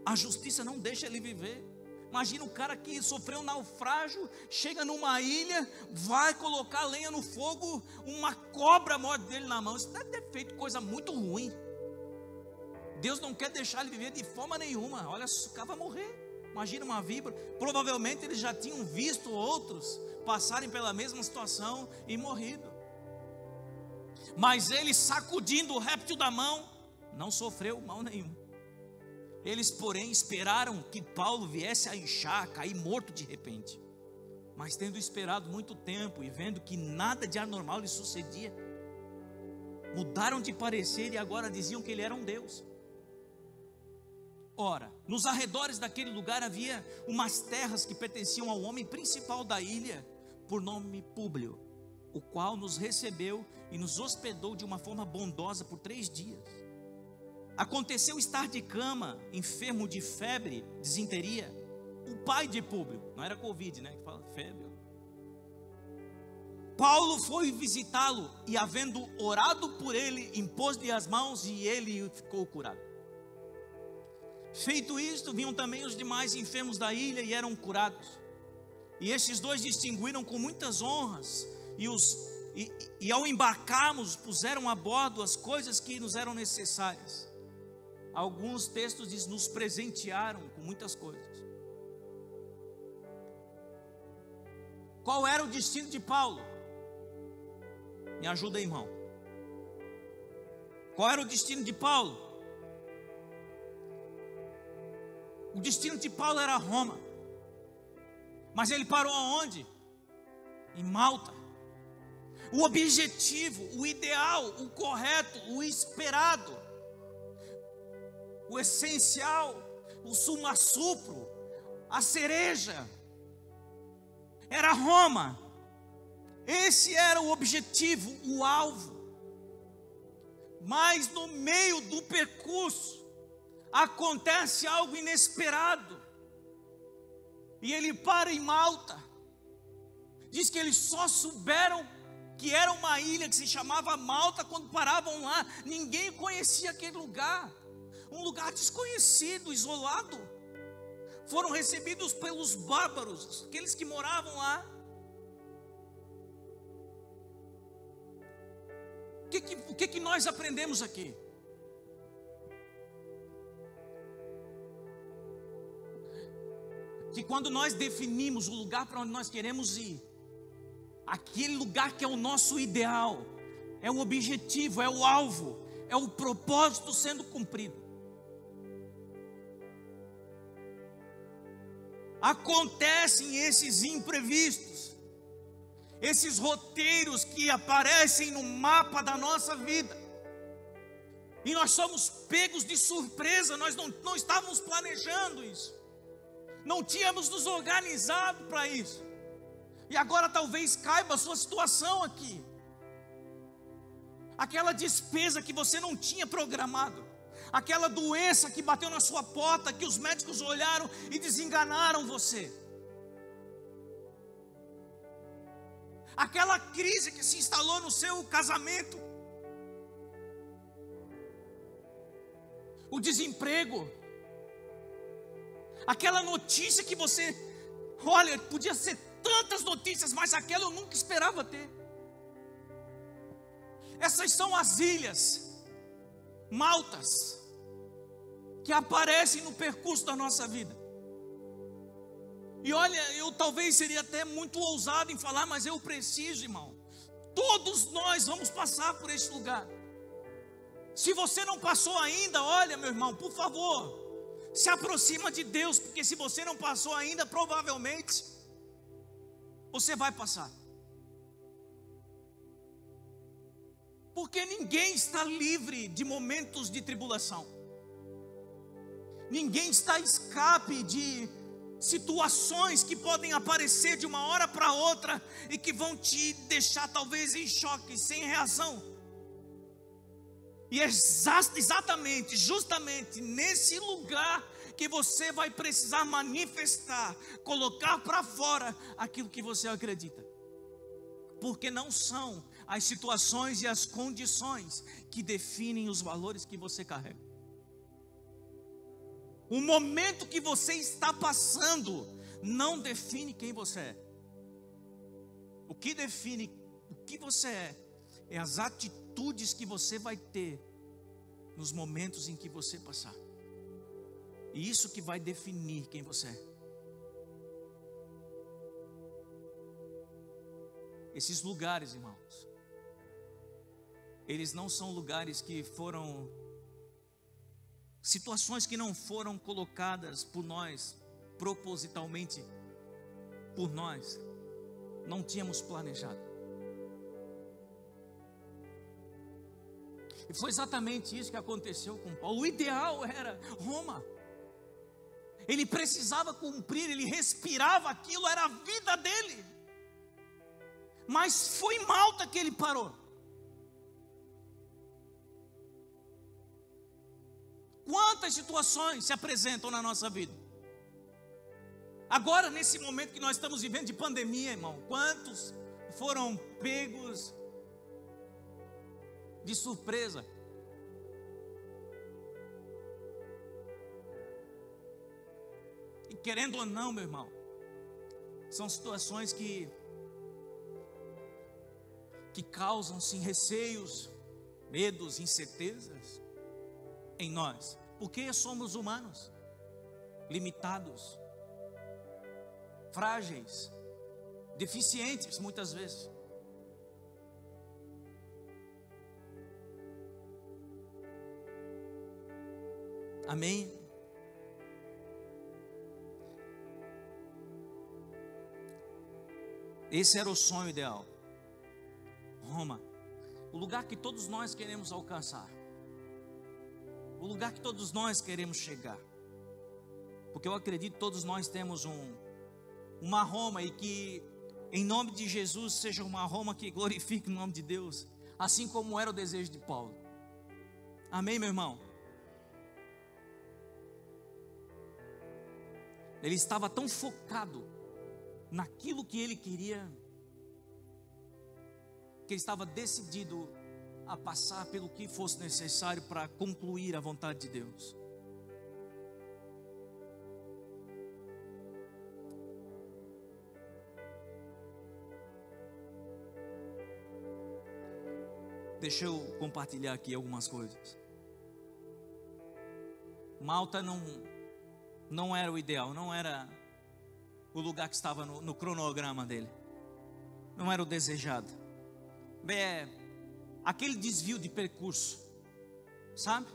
a justiça não deixa ele viver. Imagina um cara que sofreu um naufrágio, chega numa ilha, vai colocar lenha no fogo, uma cobra morde dele na mão. Isso deve ter feito coisa muito ruim. Deus não quer deixar ele viver de forma nenhuma. Olha, o cara vai morrer. Imagina uma víbora. Provavelmente eles já tinham visto outros passarem pela mesma situação e morrido. Mas ele, sacudindo o réptil da mão, não sofreu mal nenhum. Eles, porém, esperaram que Paulo viesse a inchar, a cair morto de repente. Mas tendo esperado muito tempo e vendo que nada de anormal lhe sucedia, mudaram de parecer e agora diziam que ele era um deus. Ora, nos arredores daquele lugar havia umas terras que pertenciam ao homem principal da ilha, por nome Públio, o qual nos recebeu e nos hospedou de uma forma bondosa por 3 dias. Aconteceu estar de cama, enfermo de febre, disenteria, o pai de Públio, não era Covid, né, que fala febre. Paulo foi visitá-lo e, havendo orado por ele, impôs-lhe as mãos e ele ficou curado. Feito isto, vinham também os demais enfermos da ilha e eram curados. E estes 2 distinguiram com muitas honras e ao embarcarmos puseram a bordo as coisas que nos eram necessárias. Alguns textos dizem, nos presentearam com muitas coisas. Qual era o destino de Paulo? Me ajuda aí, irmão. Qual era o destino de Paulo? O destino de Paulo era Roma. Mas ele parou aonde? Em Malta. O objetivo, o ideal, o correto, o esperado, o essencial, o summa supro, a cereja, era Roma. Esse era o objetivo, o alvo. Mas no meio do percurso acontece algo inesperado. E ele para em Malta. Diz que eles só souberam que era uma ilha que se chamava Malta quando paravam lá. Ninguém conhecia aquele lugar. Um lugar desconhecido, isolado. Foram recebidos pelos bárbaros, aqueles que moravam lá. O que nós aprendemos aqui? Que quando nós definimos o lugar para onde nós queremos ir, aquele lugar que é o nosso ideal, é o objetivo, é o alvo, é o propósito sendo cumprido. Acontecem esses imprevistos, esses roteiros que aparecem no mapa da nossa vida, e nós somos pegos de surpresa. Nós não estávamos planejando isso, não tínhamos nos organizado para isso, e agora talvez caiba a sua situação aqui, aquela despesa que você não tinha programado, aquela doença que bateu na sua porta, que os médicos olharam e desenganaram você, aquela crise que se instalou no seu casamento, o desemprego, aquela notícia que você, olha, podia ser tantas notícias, mas aquela eu nunca esperava ter. Essas são as ilhas, Maltas, que aparecem no percurso da nossa vida. E olha, eu talvez seria até muito ousado em falar, mas eu preciso, irmão. Todos nós vamos passar por esse lugar. Se você não passou ainda, olha, meu irmão, por favor, se aproxima de Deus, porque se você não passou ainda, provavelmente você vai passar. Porque ninguém está livre de momentos de tribulação. Ninguém está a escape de situações que podem aparecer de uma hora para outra e que vão te deixar talvez em choque, sem reação. E é exatamente, justamente nesse lugar que você vai precisar manifestar, colocar para fora aquilo que você acredita. Porque não são as situações e as condições que definem os valores que você carrega. O momento que você está passando não define quem você é. O que define o que você é as atitudes que você vai ter nos momentos em que você passar. E isso que vai definir quem você é. Esses lugares, irmãos, eles não são lugares que foram, situações que não foram colocadas por nós, propositalmente por nós, não tínhamos planejado. E foi exatamente isso que aconteceu com Paulo. O ideal era Roma. Ele precisava cumprir, ele respirava aquilo, era a vida dele. Mas foi em Malta que ele parou. Quantas situações se apresentam na nossa vida? Agora, nesse momento que nós estamos vivendo de pandemia, irmão, quantos foram pegos de surpresa? E querendo ou não, meu irmão, são situações que causam sim receios, medos, incertezas em nós. Porque somos humanos, limitados, frágeis, deficientes muitas vezes. Amém? Esse era o sonho ideal. Roma, o lugar que todos nós queremos alcançar, o lugar que todos nós queremos chegar. Porque eu acredito que todos nós temos uma Roma, e que em nome de Jesus seja uma Roma que glorifique o nome de Deus, assim como era o desejo de Paulo. Amém, meu irmão? Ele estava tão focado naquilo que ele queria, que ele estava decidido a passar pelo que fosse necessário para concluir a vontade de Deus. Deixa eu compartilhar aqui algumas coisas. Malta não era o ideal, não era o lugar que estava no cronograma dele, não era o desejado. Aquele desvio de percurso, sabe?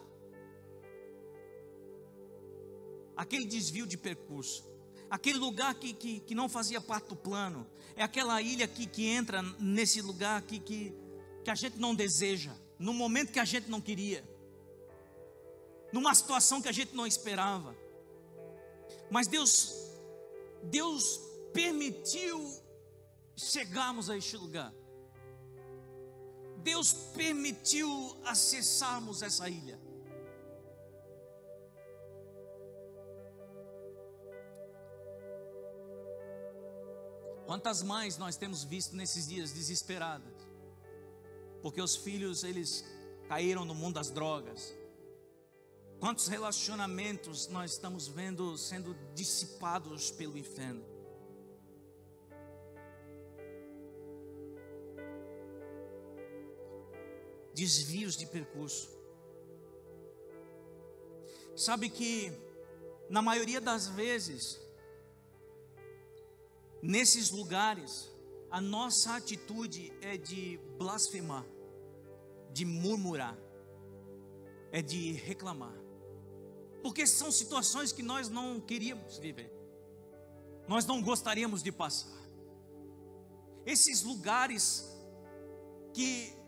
Aquele desvio de percurso, aquele lugar que não fazia parte do plano, é aquela ilha que entra nesse lugar que a gente não deseja, no momento que a gente não queria, numa situação que a gente não esperava. Mas Deus permitiu chegarmos a este lugar. Deus permitiu acessarmos essa ilha. Quantas mães nós temos visto nesses dias desesperadas, porque os filhos, eles caíram no mundo das drogas. Quantos relacionamentos nós estamos vendo sendo dissipados pelo inferno? Desvios de percurso. Sabe que, na maioria das vezes, nesses lugares, a nossa atitude é de blasfemar, de murmurar, é de reclamar. Porque são situações que nós não queríamos viver, nós não gostaríamos de passar. Esses lugares que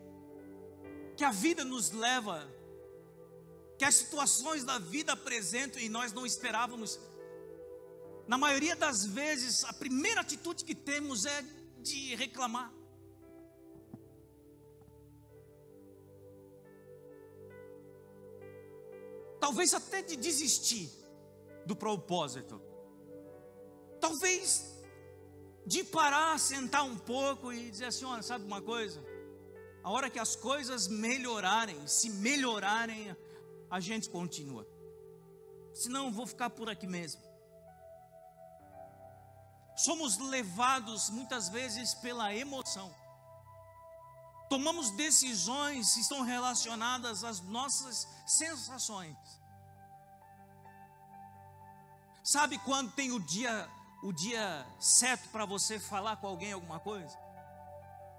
a vida nos leva, que as situações da vida apresentam e nós não esperávamos. Na maioria das vezes, a primeira atitude que temos é de reclamar. Talvez até de desistir do propósito. Talvez de parar, sentar um pouco e dizer assim: olha, sabe uma coisa? A hora que as coisas melhorarem, se melhorarem, a gente continua. Senão eu vou ficar por aqui mesmo. Somos levados muitas vezes pela emoção. Tomamos decisões que estão relacionadas às nossas sensações. Sabe quando tem o dia certo para você falar com alguém alguma coisa?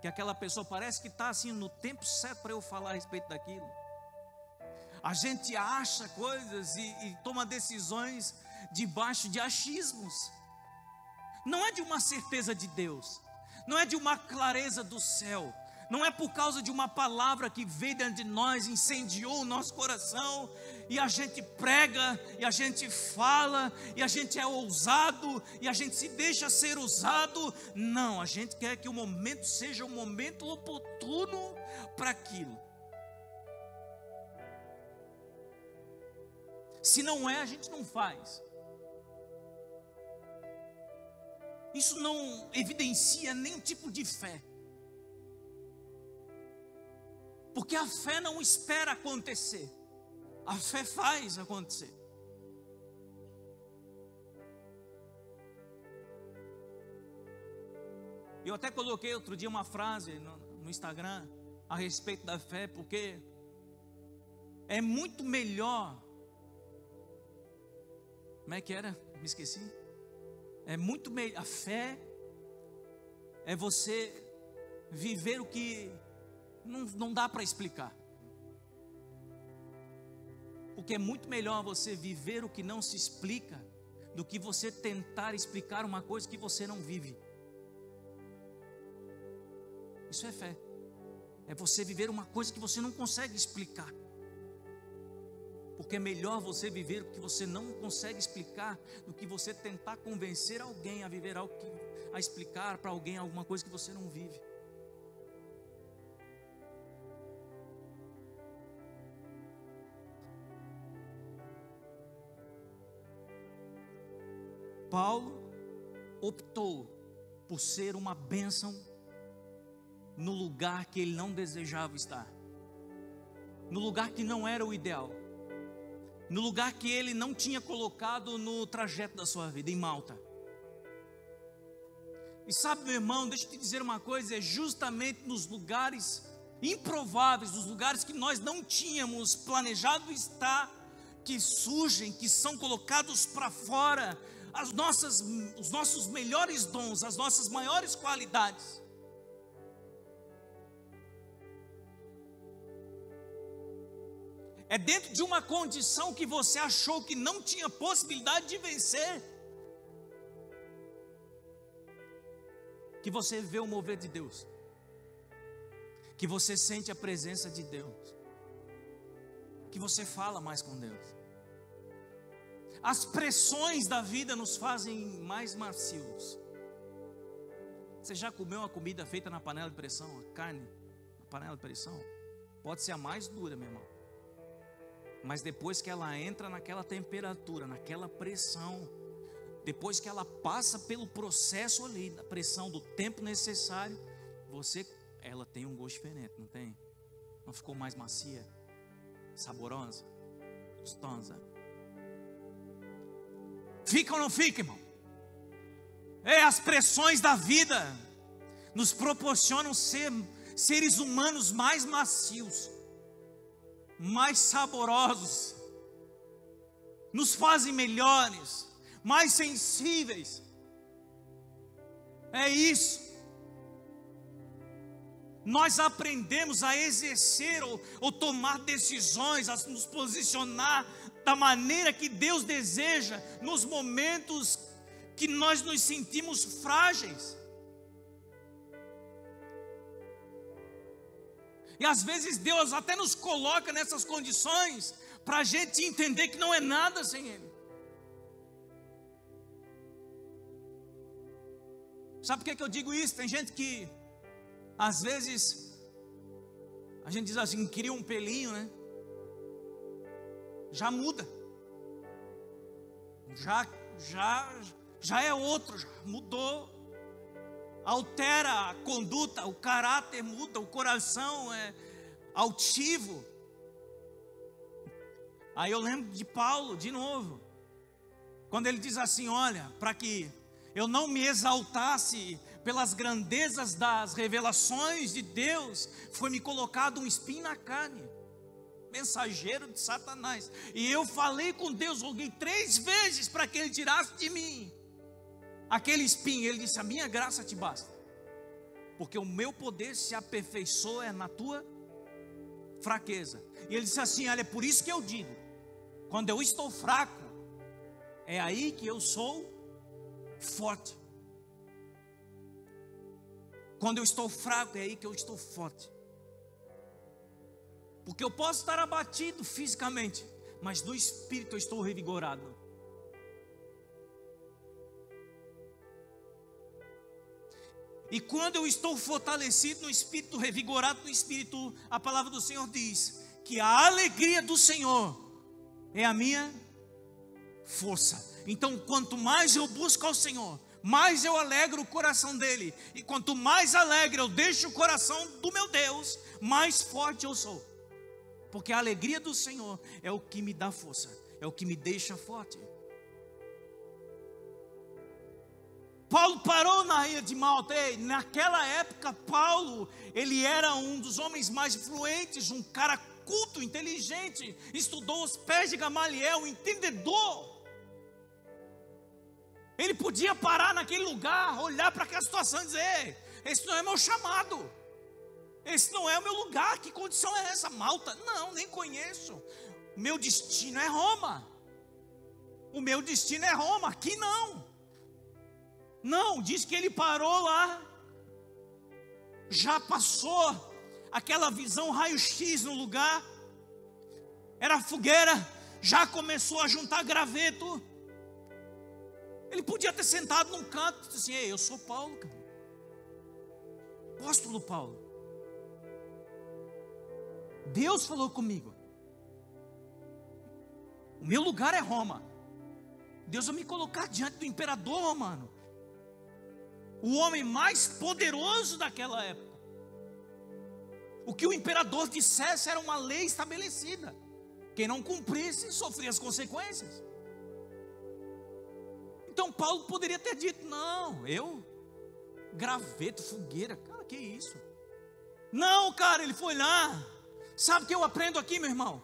Que aquela pessoa parece que está assim no tempo certo para eu falar a respeito daquilo. A gente acha coisas e toma decisões debaixo de achismos. Não é de uma certeza de Deus, não é de uma clareza do céu, não é por causa de uma palavra que veio dentro de nós, incendiou o nosso coração, e a gente prega, e a gente fala, e a gente é ousado, e a gente se deixa ser usado. Não, a gente quer que o momento seja um momento oportuno para aquilo. Se não é, a gente não faz. Isso não evidencia nenhum tipo de fé. Porque a fé não espera acontecer. A fé faz acontecer. Eu até coloquei outro dia uma frase no Instagram a respeito da fé, porque é muito melhor Como é que era? Me esqueci. É muito melhor. A fé é você viver o que não dá para explicar. Porque é muito melhor você viver o que não se explica do que você tentar explicar uma coisa que você não vive. Isso é fé. É você viver uma coisa que você não consegue explicar. Porque é melhor você viver o que você não consegue explicar do que você tentar convencer alguém a viver algo a explicar para alguém alguma coisa que você não vive. Paulo optou por ser uma bênção no lugar que ele não desejava estar, no lugar que não era o ideal, no lugar que ele não tinha colocado no trajeto da sua vida, em Malta. E sabe, meu irmão, deixa eu te dizer uma coisa, é justamente nos lugares improváveis, nos lugares que nós não tínhamos planejado estar, que surgem, que são colocados para fora os nossos melhores dons, as nossas maiores qualidades. É dentro de uma condição que você achou que não tinha possibilidade de vencer, que você vê o mover de Deus, que você sente a presença de Deus, que você fala mais com Deus. As pressões da vida nos fazem mais macios. Você já comeu uma comida feita na panela de pressão? A carne na panela de pressão? Pode ser a mais dura, meu irmão, mas depois que ela entra naquela temperatura, naquela pressão, depois que ela passa pelo processo ali, da pressão, do tempo necessário, ela tem um gosto diferente, não tem? Não ficou mais macia, saborosa, gostosa? Fica ou não fica, irmão? As pressões da vida nos proporcionam ser seres humanos mais macios, mais saborosos, nos fazem melhores, mais sensíveis. É isso. Nós aprendemos a exercer ou tomar decisões, a nos posicionar da maneira que Deus deseja, nos momentos que nós nos sentimos frágeis. E às vezes Deus até nos coloca nessas condições para a gente entender que não é nada sem Ele. Sabe por que eu digo isso? Tem gente que às vezes a gente diz assim, cria um pelinho, né? Já muda. Já é outro, já mudou. Altera a conduta, o caráter muda, o coração é altivo. Aí eu lembro de Paulo, de novo, quando ele diz assim, olha, para que eu não me exaltasse pelas grandezas das revelações de Deus, foi-me colocado um espinho na carne, mensageiro de Satanás, e eu falei com Deus, roguei 3 vezes para que Ele tirasse de mim aquele espinho. Ele disse, a minha graça te basta, porque o meu poder se aperfeiçoa na tua fraqueza. E ele disse assim, olha, é por isso que eu digo, quando eu estou fraco, é aí que eu sou forte. Quando eu estou fraco, é aí que eu estou forte. Porque eu posso estar abatido fisicamente, mas no espírito eu estou revigorado. E quando eu estou fortalecido no espírito, revigorado no espírito, a palavra do Senhor diz que a alegria do Senhor é a minha força. Então, quanto mais eu busco ao Senhor, mais eu alegro o coração dele. E quanto mais alegre eu deixo o coração do meu Deus, mais forte eu sou. Porque a alegria do Senhor é o que me dá força, é o que me deixa forte. Paulo parou na ilha de Malta. Naquela época, Paulo, ele era um dos homens mais influentes, um cara culto, inteligente, estudou os pés de Gamaliel, um entendedor. Ele podia parar naquele lugar, olhar para aquela situação e dizer: esse não é meu chamado, esse não é o meu lugar, que condição é essa? Malta? Não, nem conheço. O meu destino é Roma. O meu destino é Roma, aqui não. Não, diz que ele parou lá, já passou aquela visão raio-x no lugar, era fogueira, já começou a juntar graveto. Ele podia ter sentado num canto e disse assim: ei, eu sou Paulo, cara. Apóstolo Paulo. Deus falou comigo. O meu lugar é Roma. Deus vai me colocar diante do imperador romano, o homem mais poderoso daquela época. O que o imperador dissesse era uma lei estabelecida. Quem não cumprisse sofria as consequências. Então Paulo poderia ter dito: não, eu, graveto, fogueira, cara, que isso? Não, cara, ele foi lá. Sabe o que eu aprendo aqui, meu irmão?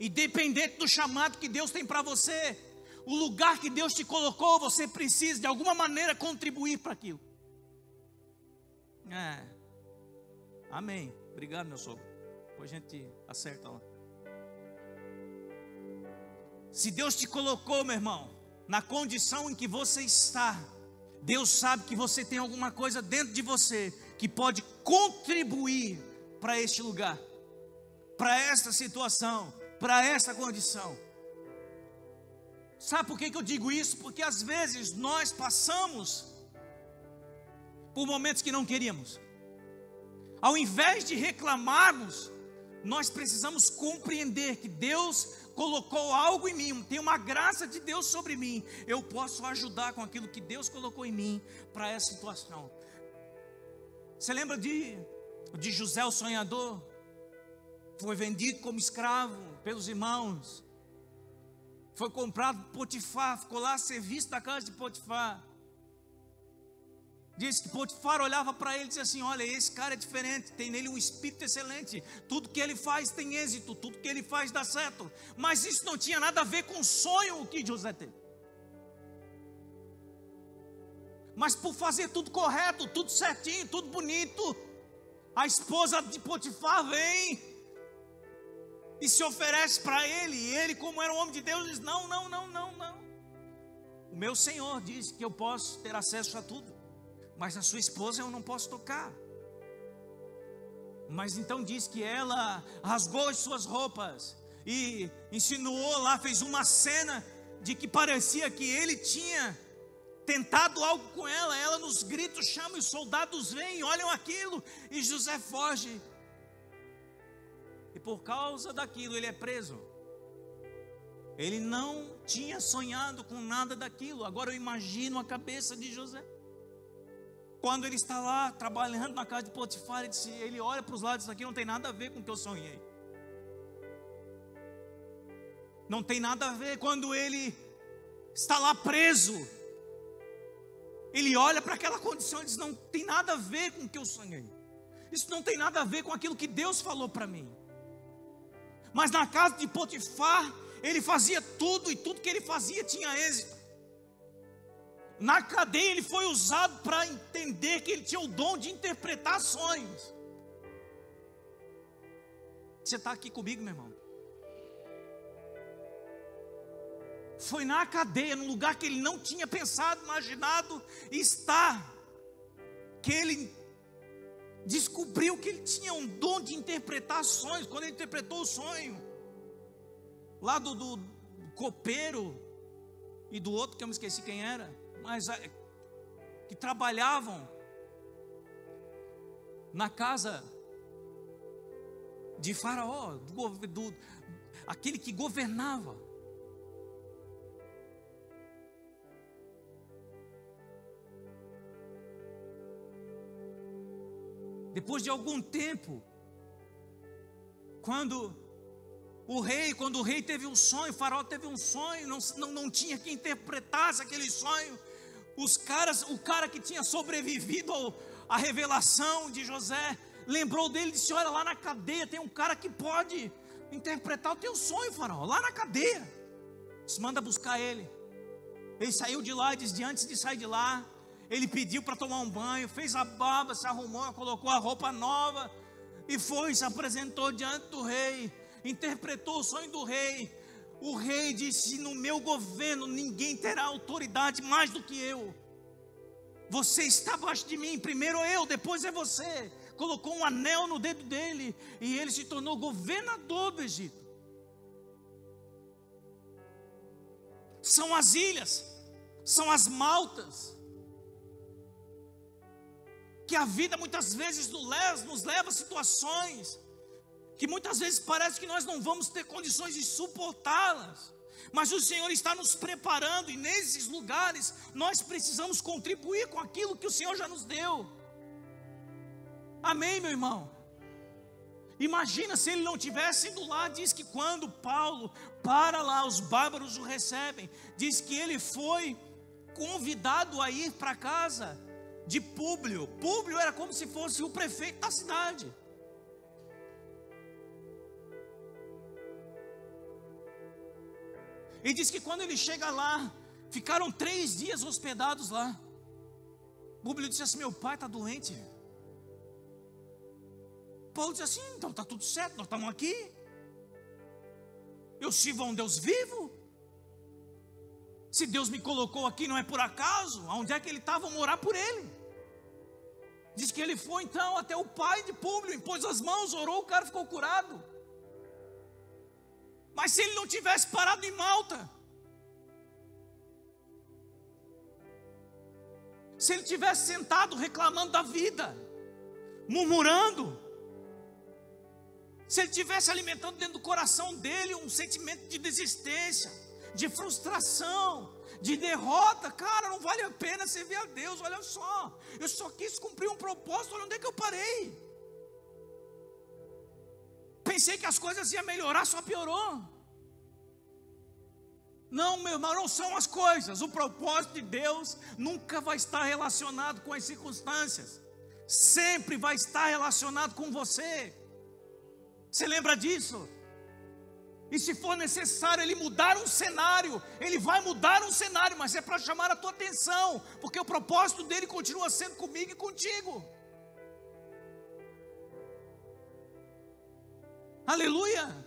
Independente do chamado que Deus tem para você, o lugar que Deus te colocou, você precisa de alguma maneira contribuir para aquilo. Amém. Obrigado, meu sogro. Depois a gente acerta lá. Se Deus te colocou, meu irmão, na condição em que você está, Deus sabe que você tem alguma coisa dentro de você que pode contribuir para este lugar, para esta situação, para esta condição. Sabe por que eu digo isso? Porque às vezes nós passamos por momentos que não queríamos. Ao invés de reclamarmos, nós precisamos compreender que Deus colocou algo em mim, tem uma graça de Deus sobre mim. Eu posso ajudar com aquilo que Deus colocou em mim para essa situação. Você lembra de José o sonhador? Foi vendido como escravo pelos irmãos. Foi comprado por Potifar, ficou lá a serviço da casa de Potifar. Diz que Potifar olhava para ele e dizia assim: olha, esse cara é diferente, tem nele um espírito excelente, tudo que ele faz tem êxito, tudo que ele faz dá certo. Mas isso não tinha nada a ver com o sonho que José teve. Mas por fazer tudo correto, tudo certinho, tudo bonito, a esposa de Potifar vem e se oferece para ele. E ele, como era um homem de Deus, diz: não. O meu Senhor diz que eu posso ter acesso a tudo, mas a sua esposa eu não posso tocar. Mas então diz que ela rasgou as suas roupas e insinuou lá, fez uma cena de que parecia que ele tinha tentado algo com ela. Ela nos gritos chama, e os soldados vêm, olham aquilo, e José foge. E por causa daquilo ele é preso. Ele não tinha sonhado com nada daquilo. Agora eu imagino a cabeça de José. Quando ele está lá trabalhando na casa de Potifar, ele olha para os lados: isso aqui não tem nada a ver com o que eu sonhei. Não tem nada a ver. Quando ele está lá preso, ele olha para aquela condição e diz: não tem nada a ver com o que eu sonhei. Isso não tem nada a ver com aquilo que Deus falou para mim. Mas na casa de Potifar, ele fazia tudo, e tudo que ele fazia tinha êxito. Na cadeia ele foi usado para entender que ele tinha o dom de interpretar sonhos. Você está aqui comigo, meu irmão? Foi na cadeia, num lugar que ele não tinha pensado, imaginado estar, que ele descobriu que ele tinha um dom de interpretar sonhos. Quando ele interpretou o sonho lá do copeiro e do outro que eu me esqueci quem era, mas que trabalhavam na casa de Faraó, aquele que governava. Depois de algum tempo, quando o rei teve um sonho, o Faraó teve um sonho, não tinha quem interpretasse aquele sonho. O cara que tinha sobrevivido à revelação de José, lembrou dele e disse: olha, lá na cadeia tem um cara que pode interpretar o teu sonho, Faraó, lá na cadeia. Disse: manda buscar ele. Ele saiu de lá e disse: antes de sair de lá, ele pediu para tomar um banho, fez a barba, se arrumou, colocou a roupa nova e foi, se apresentou diante do rei, interpretou o sonho do rei. O rei disse: no meu governo ninguém terá autoridade mais do que eu. Você está abaixo de mim, primeiro eu, depois é você. Colocou um anel no dedo dele e ele se tornou governador do Egito. São as ilhas, são as Maltas, que a vida muitas vezes nos leva a situações que muitas vezes parece que nós não vamos ter condições de suportá-las, mas o Senhor está nos preparando, e nesses lugares nós precisamos contribuir com aquilo que o Senhor já nos deu. Amém, meu irmão? Imagina se ele não tivesse ido lá. Diz que quando Paulo para lá, os bárbaros o recebem. Diz que ele foi convidado a ir para a casa de Públio. Públio era como se fosse o prefeito da cidade. E diz que quando ele chega lá, ficaram 3 dias hospedados lá. Públio disse assim: meu pai está doente. Paulo disse assim: então está tudo certo, nós estamos aqui. Eu sirvo a um Deus vivo. Se Deus me colocou aqui não é por acaso. Aonde é que ele estava? Vou morar por ele. Diz que ele foi então até o pai de Públio, impôs as mãos, orou, o cara ficou curado. Mas se ele não tivesse parado em Malta, se ele tivesse sentado reclamando da vida, murmurando, se ele tivesse alimentando dentro do coração dele um sentimento de desistência, de frustração, de derrota, cara, não vale a pena servir a Deus. Olha só, eu só quis cumprir um propósito, olha onde é que eu parei. Pensei que as coisas iam melhorar, só piorou. Não, meu irmão, não são as coisas. O propósito de Deus nunca vai estar relacionado com as circunstâncias. Sempre vai estar relacionado com você. Você lembra disso? E se for necessário ele mudar um cenário, ele vai mudar um cenário, mas é para chamar a tua atenção, porque o propósito dele continua sendo comigo e contigo. Aleluia!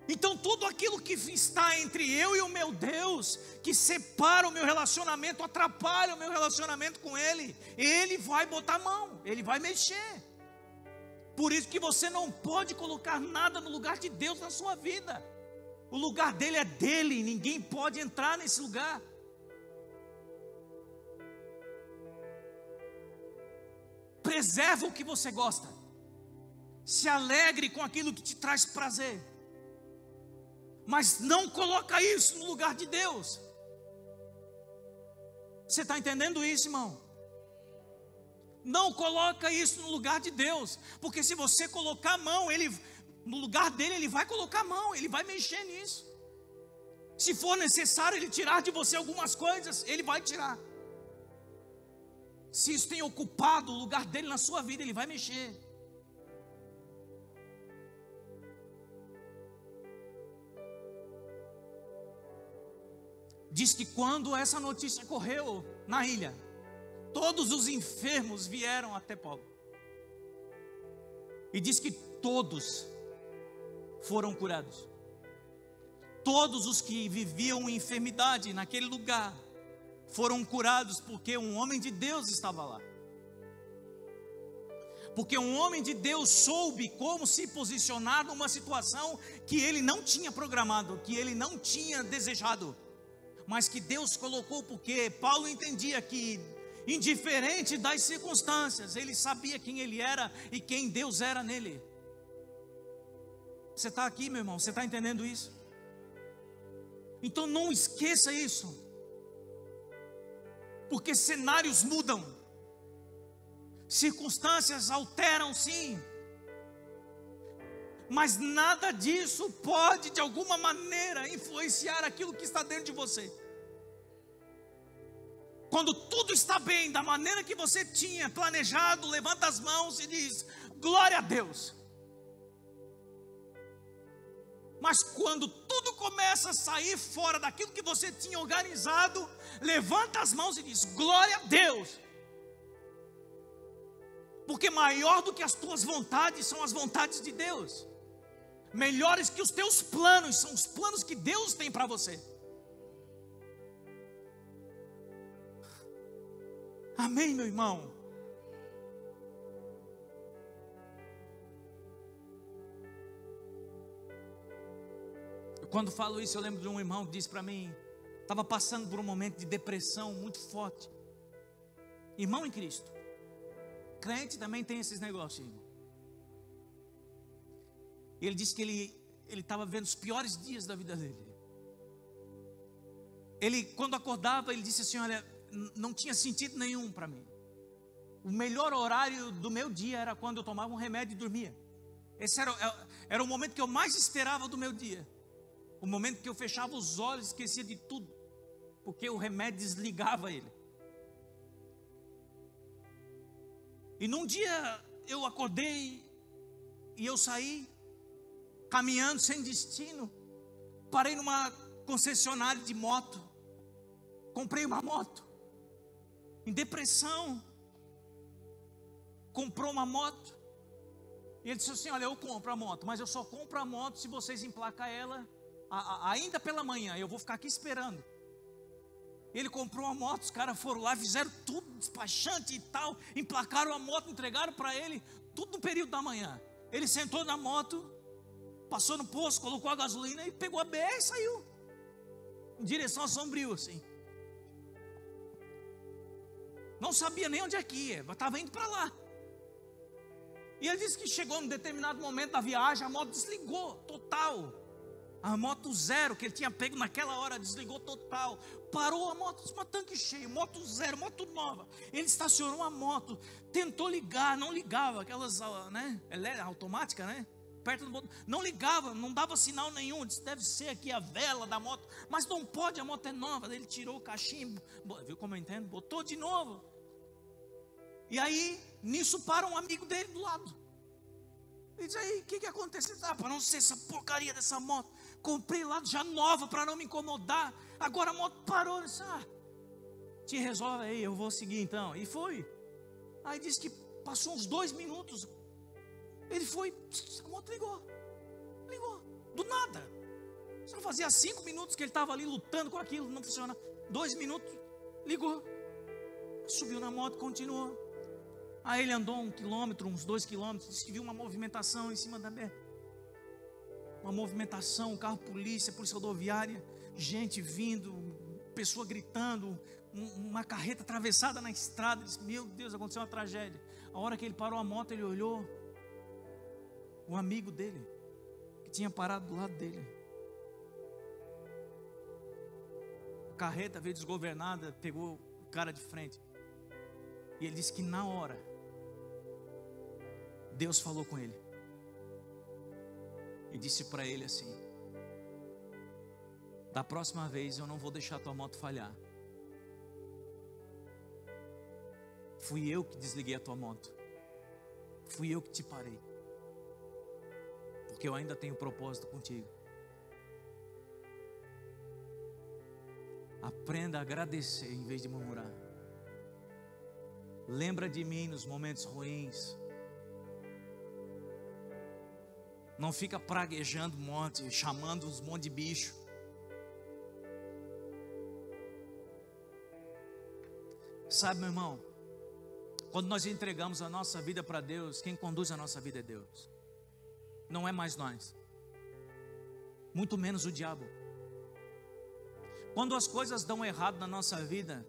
Então tudo aquilo que está entre eu e o meu Deus, que separa o meu relacionamento, atrapalha o meu relacionamento com Ele, Ele vai botar a mão, Ele vai mexer. Por isso que você não pode colocar nada no lugar de Deus na sua vida. O lugar dele é dele, ninguém pode entrar nesse lugar. Preserva o que você gosta. Se alegre com aquilo que te traz prazer. Mas não coloca isso no lugar de Deus. Você está entendendo isso, irmão? Não coloca isso no lugar de Deus. Porque se você colocar a mão, no lugar dele, ele vai colocar a mão, ele vai mexer nisso. Se for necessário ele tirar de você algumas coisas, ele vai tirar. Se isso tem ocupado o lugar dele na sua vida, ele vai mexer. Diz que quando essa notícia correu na ilha, todos os enfermos vieram até Paulo. E diz que todos foram curados. Todos os que viviam enfermidade naquele lugar foram curados, porque um homem de Deus estava lá. Porque um homem de Deus soube como se posicionar numa situação que ele não tinha programado, que ele não tinha desejado, mas que Deus colocou, porque Paulo entendia que, indiferente das circunstâncias, ele sabia quem ele era e quem Deus era nele. Você está aqui, meu irmão? Você está entendendo isso? Então não esqueça isso, porque cenários mudam, circunstâncias alteram, sim, mas nada disso pode de alguma maneira influenciar aquilo que está dentro de você. Quando tudo está bem, da maneira que você tinha planejado, levanta as mãos e diz: glória a Deus. Mas quando tudo começa a sair fora daquilo que você tinha organizado, levanta as mãos e diz: glória a Deus. Porque maior do que as tuas vontades são as vontades de Deus. Melhores que os teus planos são os planos que Deus tem para você. Amém, meu irmão? Quando falo isso, eu lembro de um irmão que disse para mim, estava passando por um momento de depressão muito forte. Irmão em Cristo, crente também tem esses negócios. Ele disse que ele estava vendo os piores dias da vida dele. Ele, quando acordava, ele disse assim: olha, não tinha sentido nenhum para mim. O melhor horário do meu dia era quando eu tomava um remédio e dormia. Esse era o momento que eu mais esperava do meu dia. O momento que eu fechava os olhos, esquecia de tudo, porque o remédio desligava ele. E num dia eu acordei e eu saí caminhando sem destino. Parei numa concessionária de moto, comprei uma moto, em depressão. Comprou uma moto, e ele disse assim: olha, eu compro a moto, mas eu só compro a moto se vocês emplacar ela ainda pela manhã, eu vou ficar aqui esperando. Ele comprou a moto, os caras foram lá, fizeram tudo, despachante e tal, emplacaram a moto, entregaram para ele, tudo no período da manhã. Ele sentou na moto, passou no posto, colocou a gasolina e pegou a BR e saiu, em direção a Sombrio, assim. Não sabia nem onde é que ia, mas estava indo para lá. E ele disse que chegou num determinado momento da viagem, a moto desligou, total. A moto zero que ele tinha pego naquela hora, desligou total. Parou a moto, uma tanque cheio, moto zero, moto nova. Ele estacionou a moto, tentou ligar, não ligava, aquelas, né, automática, né? Perto do botão, não ligava, não dava sinal nenhum. Disse: deve ser aqui a vela da moto, mas não pode, a moto é nova. Ele tirou o cachimbo, viu como eu entendo? Botou de novo. E aí, nisso para um amigo dele do lado. Ele diz: aí, o que aconteceu? Para não ser essa porcaria dessa moto, comprei lá já nova para não me incomodar. Agora a moto parou. Disse: te resolve aí, eu vou seguir então. E foi. Aí disse que passou uns 2 minutos. Ele foi, a moto ligou, do nada. Só fazia 5 minutos que ele estava ali lutando com aquilo, não funciona. 2 minutos, ligou. Subiu na moto, continuou. Aí ele andou 1 quilômetro, uns 2 quilômetros, disse que viu uma movimentação em cima da BR. Uma movimentação, um carro polícia rodoviária, gente vindo, pessoa gritando, uma carreta atravessada na estrada. Ele disse: meu Deus, aconteceu uma tragédia. A hora que ele parou a moto, ele olhou, o amigo dele, que tinha parado do lado dele. A carreta veio desgovernada, pegou o cara de frente. E ele disse que na hora, Deus falou com ele. E disse para ele assim: da próxima vez eu não vou deixar tua moto falhar. Fui eu que desliguei a tua moto. Fui eu que te parei. Porque eu ainda tenho propósito contigo. Aprenda a agradecer em vez de murmurar. Lembra de mim nos momentos ruins. Não fica praguejando um monte, chamando uns monte de bicho. Sabe, meu irmão, quando nós entregamos a nossa vida para Deus, quem conduz a nossa vida é Deus. Não é mais nós, muito menos o diabo. Quando as coisas dão errado na nossa vida,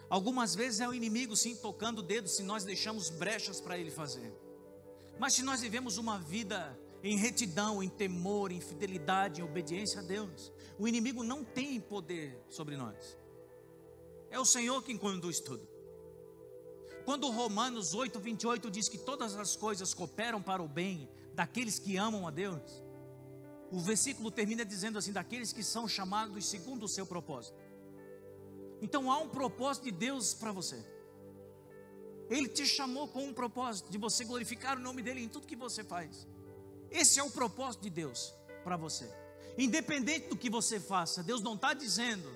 algumas vezes é o inimigo sim tocando o dedo, se nós deixamos brechas para ele fazer. Mas se nós vivemos uma vida em retidão, em temor, em fidelidade, em obediência a Deus, o inimigo não tem poder sobre nós. É o Senhor quem conduz tudo. Quando Romanos 8:28 diz que todas as coisas cooperam para o bem daqueles que amam a Deus, o versículo termina dizendo assim: daqueles que são chamados segundo o seu propósito. Então há um propósito de Deus para você. Ele te chamou com um propósito de você glorificar o nome dele em tudo que você faz. Esse é o propósito de Deus para você. Independente do que você faça, Deus não está dizendo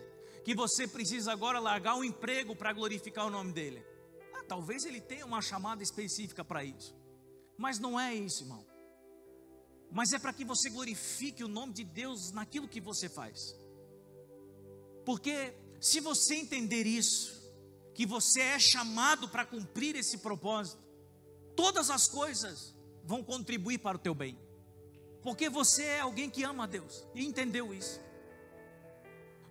que você precisa agora largar um emprego para glorificar o nome dEle. Talvez Ele tenha uma chamada específica para isso, mas não é isso, irmão. Mas é para que você glorifique o nome de Deus naquilo que você faz. Porque se você entender isso, que você é chamado para cumprir esse propósito, todas as coisas vão contribuir para o teu bem. Porque você é alguém que ama a Deus e entendeu isso.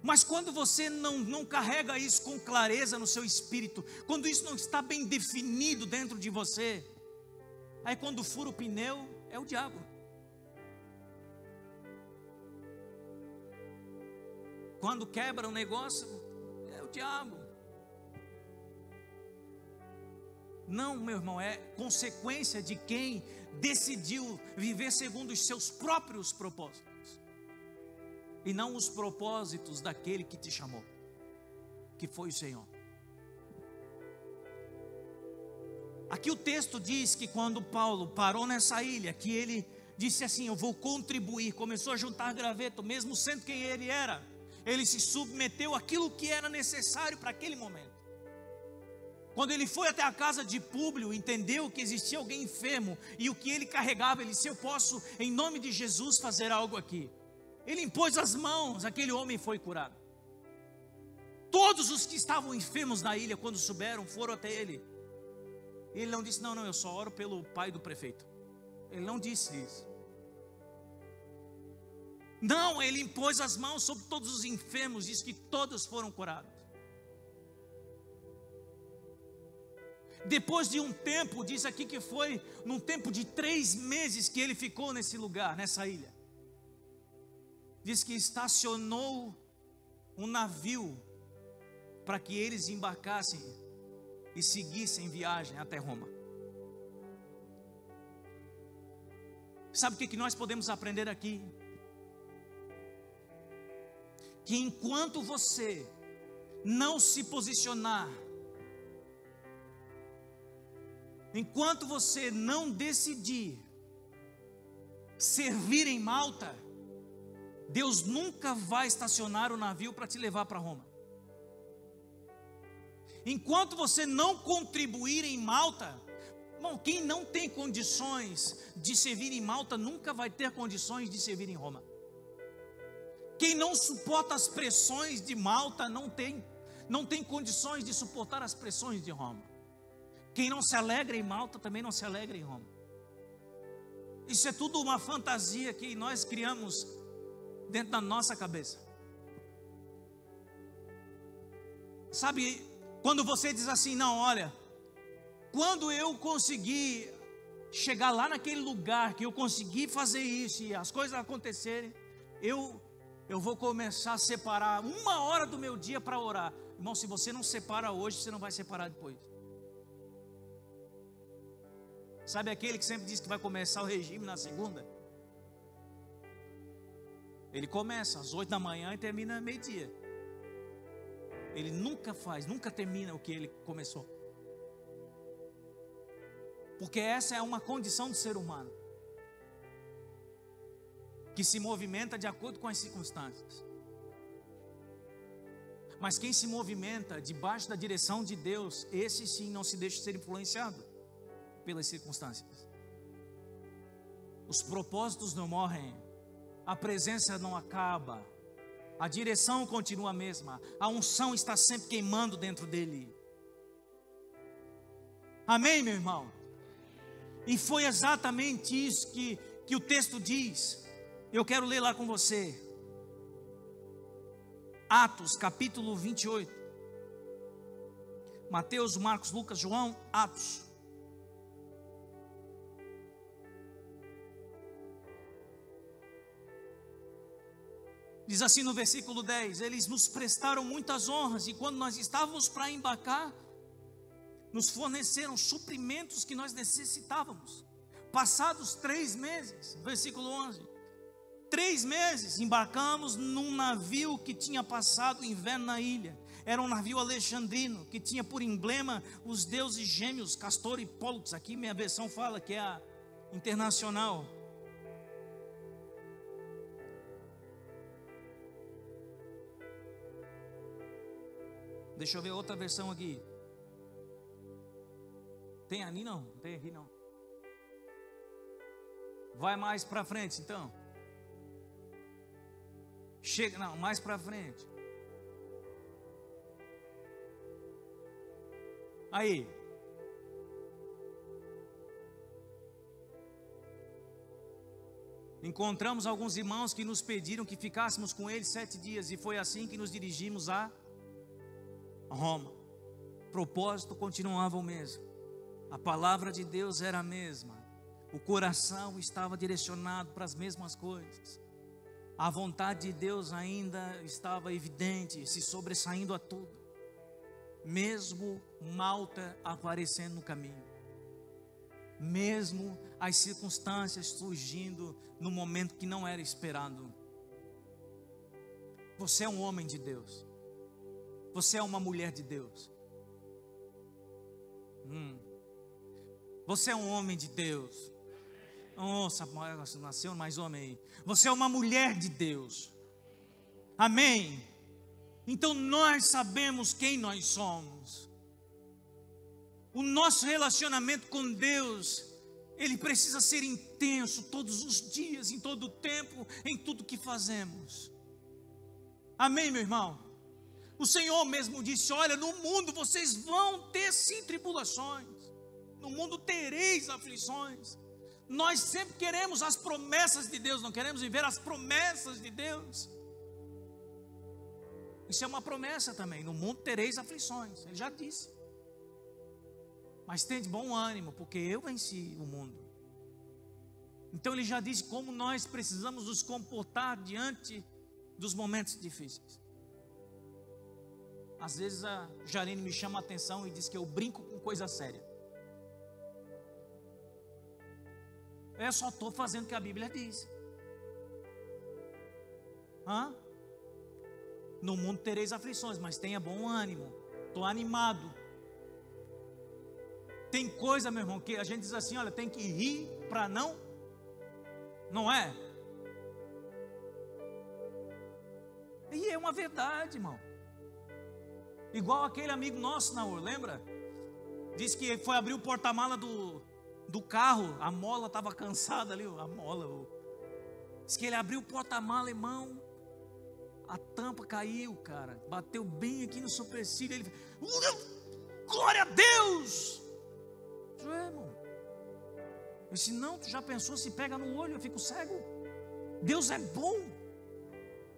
Mas quando você não carrega isso com clareza no seu espírito, quando isso não está bem definido dentro de você, aí quando fura o pneu, é o diabo. Quando quebra um negócio, é o diabo. Não, meu irmão, é consequência de quem decidiu viver segundo os seus próprios propósitos, e não os propósitos daquele que te chamou, que foi o Senhor. Aqui o texto diz que quando Paulo parou nessa ilha, que ele disse assim: eu vou contribuir, começou a juntar graveto, mesmo sendo quem ele era, ele se submeteu àquilo que era necessário para aquele momento. Quando ele foi até a casa de Públio, entendeu que existia alguém enfermo, e o que ele carregava, ele disse: eu posso, em nome de Jesus, fazer algo aqui. Ele impôs as mãos, aquele homem foi curado. Todos os que estavam enfermos na ilha, quando souberam, foram até ele. Ele não disse: não, eu só oro pelo pai do prefeito. Ele não disse isso. Não, ele impôs as mãos sobre todos os enfermos, diz que todos foram curados. Depois de um tempo, diz aqui que foi num tempo de 3 meses que ele ficou nesse lugar, nessa ilha. Diz que estacionou um navio para que eles embarcassem e seguissem viagem até Roma. Sabe o que nós podemos aprender aqui? Que enquanto você não se posicionar, enquanto você não decidir servir em Malta, Deus nunca vai estacionar o navio para te levar para Roma. Enquanto você não contribuir em Malta, bom, quem não tem condições de servir em Malta nunca vai ter condições de servir em Roma. Quem não suporta as pressões de Malta não tem condições de suportar as pressões de Roma. Quem não se alegra em Malta também não se alegra em Roma. Isso é tudo uma fantasia que nós criamos dentro da nossa cabeça. Sabe, quando você diz assim: não, olha, quando eu conseguir chegar lá naquele lugar, que eu conseguir fazer isso e as coisas acontecerem, eu vou começar a separar 1 hora do meu dia para orar. Irmão, se você não separa hoje, você não vai separar depois. Sabe aquele que sempre diz que vai começar o regime na segunda? Ele começa às 8 da manhã e termina meio-dia. Ele nunca termina o que ele começou. Porque essa é uma condição do ser humano, que se movimenta de acordo com as circunstâncias. Mas quem se movimenta debaixo da direção de Deus, esse sim não se deixa ser influenciado pelas circunstâncias. Os propósitos não morrem, a presença não acaba, a direção continua a mesma, a unção está sempre queimando dentro dele. Amém, meu irmão? E foi exatamente isso que o texto diz. Eu quero ler lá com você, Atos capítulo 28, Mateus, Marcos, Lucas, João, Atos. Diz assim no versículo 10: eles nos prestaram muitas honras, e quando nós estávamos para embarcar, nos forneceram suprimentos que nós necessitávamos. Passados 3 meses, versículo 11, 3 meses, embarcamos num navio que tinha passado o inverno na ilha. Era um navio alexandrino, que tinha por emblema os deuses gêmeos, Castor e Pólux. Aqui minha versão fala que é a internacional. Deixa eu ver outra versão aqui. Tem ali não? Não tem aqui não. Vai mais para frente então. Chega, não, mais para frente. Aí. Encontramos alguns irmãos que nos pediram que ficássemos com eles 7 dias, e foi assim que nos dirigimos a Roma. O propósito continuava o mesmo, a palavra de Deus era a mesma, o coração estava direcionado para as mesmas coisas, a vontade de Deus ainda estava evidente, se sobressaindo a tudo, mesmo Malta aparecendo no caminho, mesmo as circunstâncias surgindo no momento que não era esperado. Você é um homem de Deus, você é uma mulher de Deus, você é um homem de Deus. Nossa, nasceu mais homem aí. Você é uma mulher de Deus, amém? Então nós sabemos quem nós somos. O nosso relacionamento com Deus, ele precisa ser intenso todos os dias, em todo o tempo, em tudo que fazemos. Amém, meu irmão? O Senhor mesmo disse: olha, no mundo vocês vão ter sim tribulações, no mundo tereis aflições. Nós sempre queremos as promessas de Deus, não queremos viver as promessas de Deus. Isso é uma promessa também, no mundo tereis aflições, ele já disse. Mas tende bom ânimo, porque eu venci o mundo. Então ele já disse como nós precisamos nos comportar diante dos momentos difíceis. Às vezes a Jarine me chama a atenção e diz que eu brinco com coisa séria. Eu só estou fazendo o que a Bíblia diz. No mundo tereis aflições, mas tenha bom ânimo. Estou animado. Tem coisa, meu irmão, que a gente diz assim: olha, tem que rir para não é? E é uma verdade, irmão. Igual aquele amigo nosso, Naor, lembra? Disse que foi abrir o porta-mala do carro, a mola estava cansada ali, a mola. Diz que ele abriu o porta-mala, irmão, a tampa caiu, cara, bateu bem aqui no supercílio. Ele, glória a Deus! Irmão, eu disse: não, tu já pensou se pega no olho, eu fico cego? Deus é bom.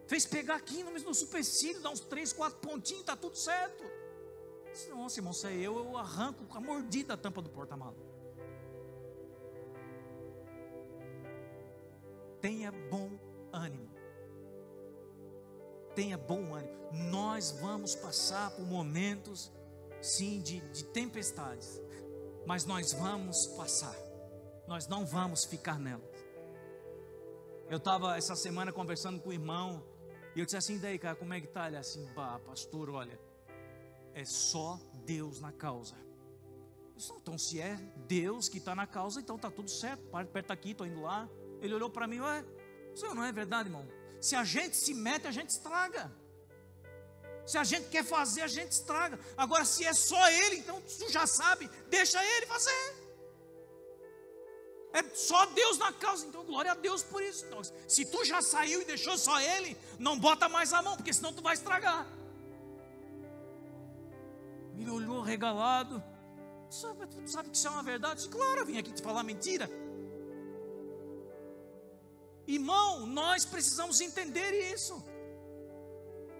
Fez pegar aqui no supercílio, dá uns 3, 4 pontinhos, está tudo certo. Eu disse: nossa, irmão, se é eu arranco com a mordida a tampa do porta-mala. Tenha bom ânimo. Tenha bom ânimo. Nós vamos passar por momentos, sim, de tempestades, mas nós vamos passar. Nós não vamos ficar nelas. Eu estava essa semana conversando com o irmão, e eu disse assim: daí, cara, como é que tá? Ele assim: bah, pastor, olha, é só Deus na causa. Eu disse: então, se é Deus que está na causa, então está tudo certo. Perto aqui, estou indo lá. Ele olhou para mim: ué, isso não é verdade, irmão? Se a gente se mete, a gente estraga. Se a gente quer fazer, a gente estraga. Agora, se é só Ele, então tu já sabe, deixa Ele fazer. É só Deus na causa, então glória a Deus por isso. Então, se tu já saiu e deixou só Ele, não bota mais a mão, porque senão tu vai estragar. Ele olhou regalado: tu sabe que isso é uma verdade? Eu disse: claro, eu vim aqui te falar mentira. Irmão, nós precisamos entender isso.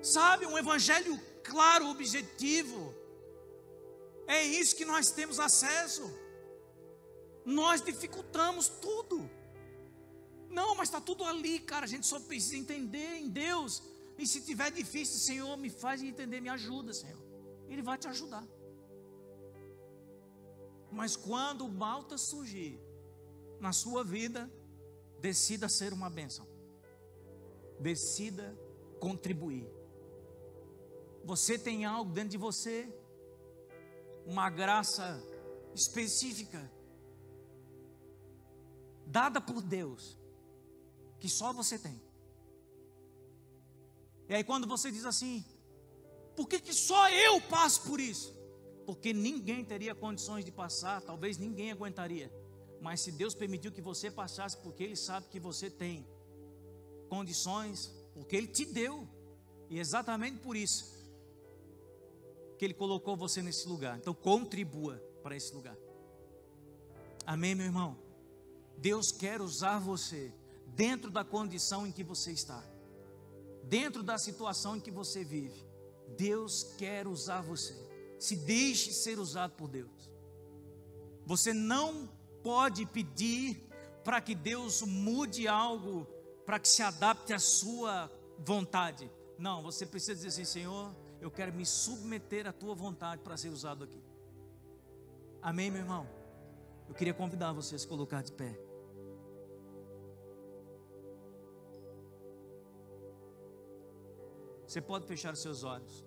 Sabe, um evangelho claro, objetivo. É isso que nós temos acesso. Nós dificultamos tudo. Não, mas está tudo ali, cara. A gente só precisa entender em Deus. E se tiver difícil, Senhor, me faz entender, me ajuda, Senhor. Ele vai te ajudar. Mas quando o Malta surgir na sua vida, decida ser uma bênção. Decida contribuir. Você tem algo dentro de você, uma graça específica, dada por Deus, que só você tem. E aí quando você diz assim: Por que só eu passo por isso? Porque ninguém teria condições de passar, talvez ninguém aguentaria. Mas se Deus permitiu que você passasse, porque Ele sabe que você tem condições, porque Ele te deu. E exatamente por isso que Ele colocou você nesse lugar. Então contribua para esse lugar. Amém, meu irmão? Deus quer usar você dentro da condição em que você está, dentro da situação em que você vive. Deus quer usar você. Se deixe ser usado por Deus. Você não pode pedir para que Deus mude algo, para que se adapte à sua vontade. Não, você precisa dizer assim: Senhor, eu quero me submeter à tua vontade para ser usado aqui. Amém, meu irmão? Eu queria convidar você a se colocar de pé. Você pode fechar os seus olhos.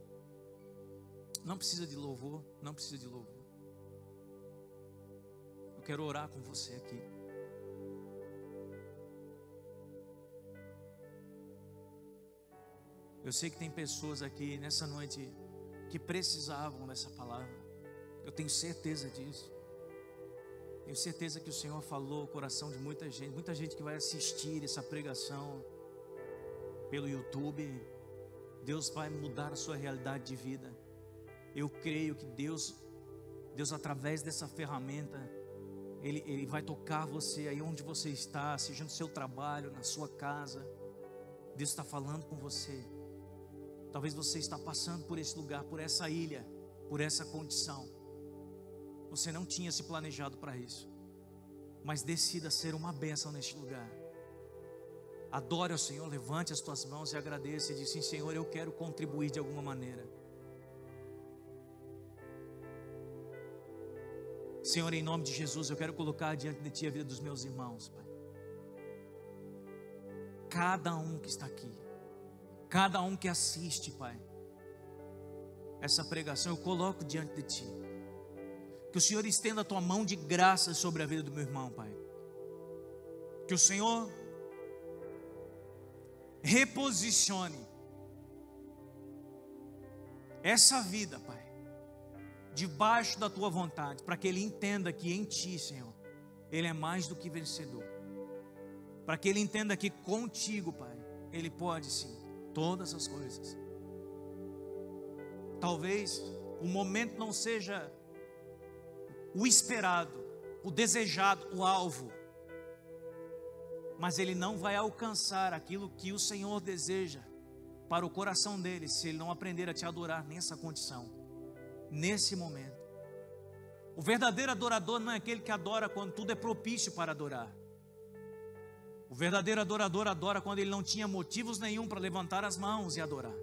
Não precisa de louvor, não precisa de louvor. Eu quero orar com você aqui. Eu sei que tem pessoas aqui nessa noite que precisavam dessa palavra. Eu tenho certeza disso. Tenho certeza que o Senhor falou o coração de muita gente que vai assistir essa pregação pelo YouTube. Deus vai mudar a sua realidade de vida. Eu creio que Deus através dessa ferramenta, Ele vai tocar você aí onde você está, seja no seu trabalho, na sua casa. Deus está falando com você. Talvez você está passando por esse lugar, por essa ilha, por essa condição. Você não tinha se planejado para isso, mas decida ser uma bênção neste lugar. Adore ao Senhor, levante as tuas mãos e agradeça e diz assim: Senhor, eu quero contribuir de alguma maneira. Senhor, em nome de Jesus, eu quero colocar diante de Ti a vida dos meus irmãos, Pai. Cada um que está aqui, cada um que assiste, Pai, essa pregação eu coloco diante de Ti. Que o Senhor estenda a Tua mão de graça sobre a vida do meu irmão, Pai. Que o Senhor reposicione essa vida, Pai, debaixo da Tua vontade, para que ele entenda que em Ti, Senhor, ele é mais do que vencedor. Para que ele entenda que contigo, Pai, ele pode sim todas as coisas. Talvez o momento não seja o esperado, o desejado, o alvo, mas ele não vai alcançar aquilo que o Senhor deseja para o coração dele, se ele não aprender a Te adorar nessa condição, nesse momento. O verdadeiro adorador não é aquele que adora quando tudo é propício para adorar. O verdadeiro adorador adora quando ele não tinha motivos nenhum para levantar as mãos e adorar,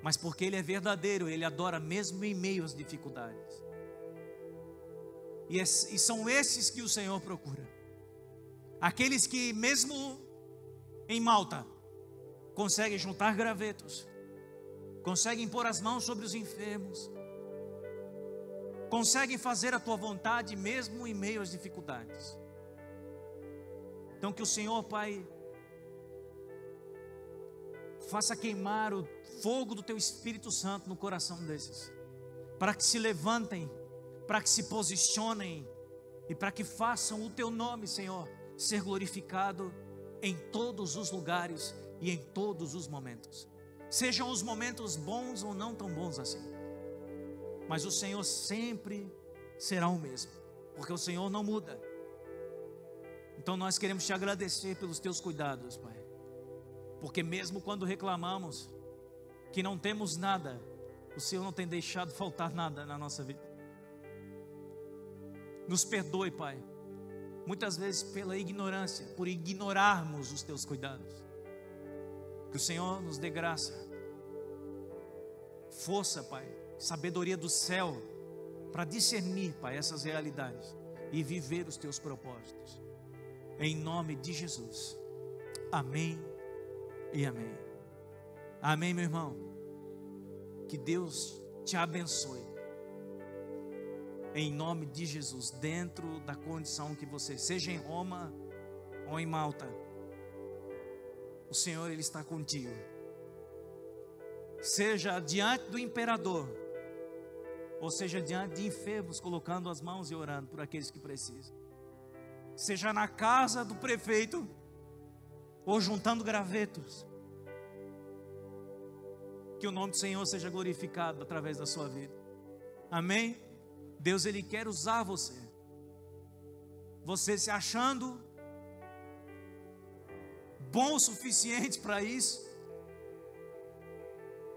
mas porque ele é verdadeiro, ele adora mesmo em meio às dificuldades. E são esses que o Senhor procura. Aqueles que mesmo em Malta conseguem juntar gravetos, conseguem pôr as mãos sobre os enfermos, conseguem fazer a Tua vontade mesmo em meio às dificuldades. Então que o Senhor, Pai, faça queimar o fogo do Teu Espírito Santo no coração desses, para que se levantem, para que se posicionem e para que façam o Teu nome, Senhor, ser glorificado em todos os lugares e em todos os momentos. Sejam os momentos bons ou não tão bons assim, mas o Senhor sempre será o mesmo, porque o Senhor não muda. Então nós queremos Te agradecer pelos Teus cuidados, Pai, porque mesmo quando reclamamos que não temos nada, o Senhor não tem deixado faltar nada na nossa vida. Nos perdoe, Pai, muitas vezes pela ignorância, por ignorarmos os Teus cuidados. Que o Senhor nos dê graça, força, Pai, sabedoria do céu, para discernir, Pai, essas realidades e viver os Teus propósitos. Em nome de Jesus. Amém e amém. Amém, meu irmão. Que Deus te abençoe. Em nome de Jesus, dentro da condição que você, seja em Roma ou em Malta, o Senhor, Ele está contigo. seja diante do imperador, ou seja diante de enfermos, colocando as mãos e orando por aqueles que precisam, seja na casa do prefeito, ou juntando gravetos, que o nome do Senhor seja glorificado através da sua vida. Amém? Deus, Ele quer usar você. Você se achando bom o suficiente para isso,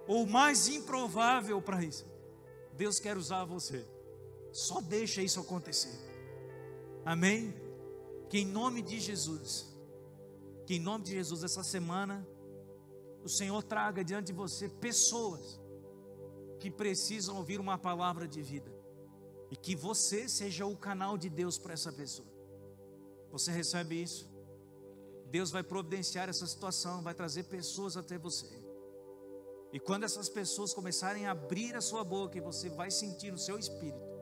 ou mais improvável para isso, Deus quer usar você. Só deixa isso acontecer. Amém? Que em nome de Jesus, essa semana, o Senhor traga diante de você pessoas que precisam ouvir uma palavra de vida, e que você seja o canal de Deus para essa pessoa. Você recebe isso? Deus vai providenciar essa situação, vai trazer pessoas até você. E quando essas pessoas começarem a abrir a sua boca, e você vai sentir no seu espírito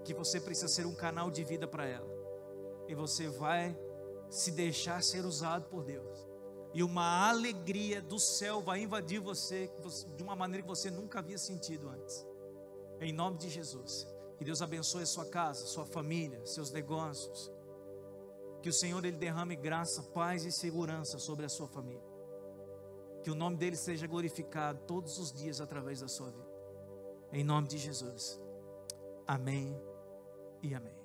que você precisa ser um canal de vida para ela, e você vai se deixar ser usado por Deus, e uma alegria do céu vai invadir você de uma maneira que você nunca havia sentido antes. Em nome de Jesus, que Deus abençoe a sua casa, sua família, seus negócios. Que o Senhor, Ele derrame graça, paz e segurança sobre a sua família. Que o nome dEle seja glorificado todos os dias através da sua vida. Em nome de Jesus. Amém e amém.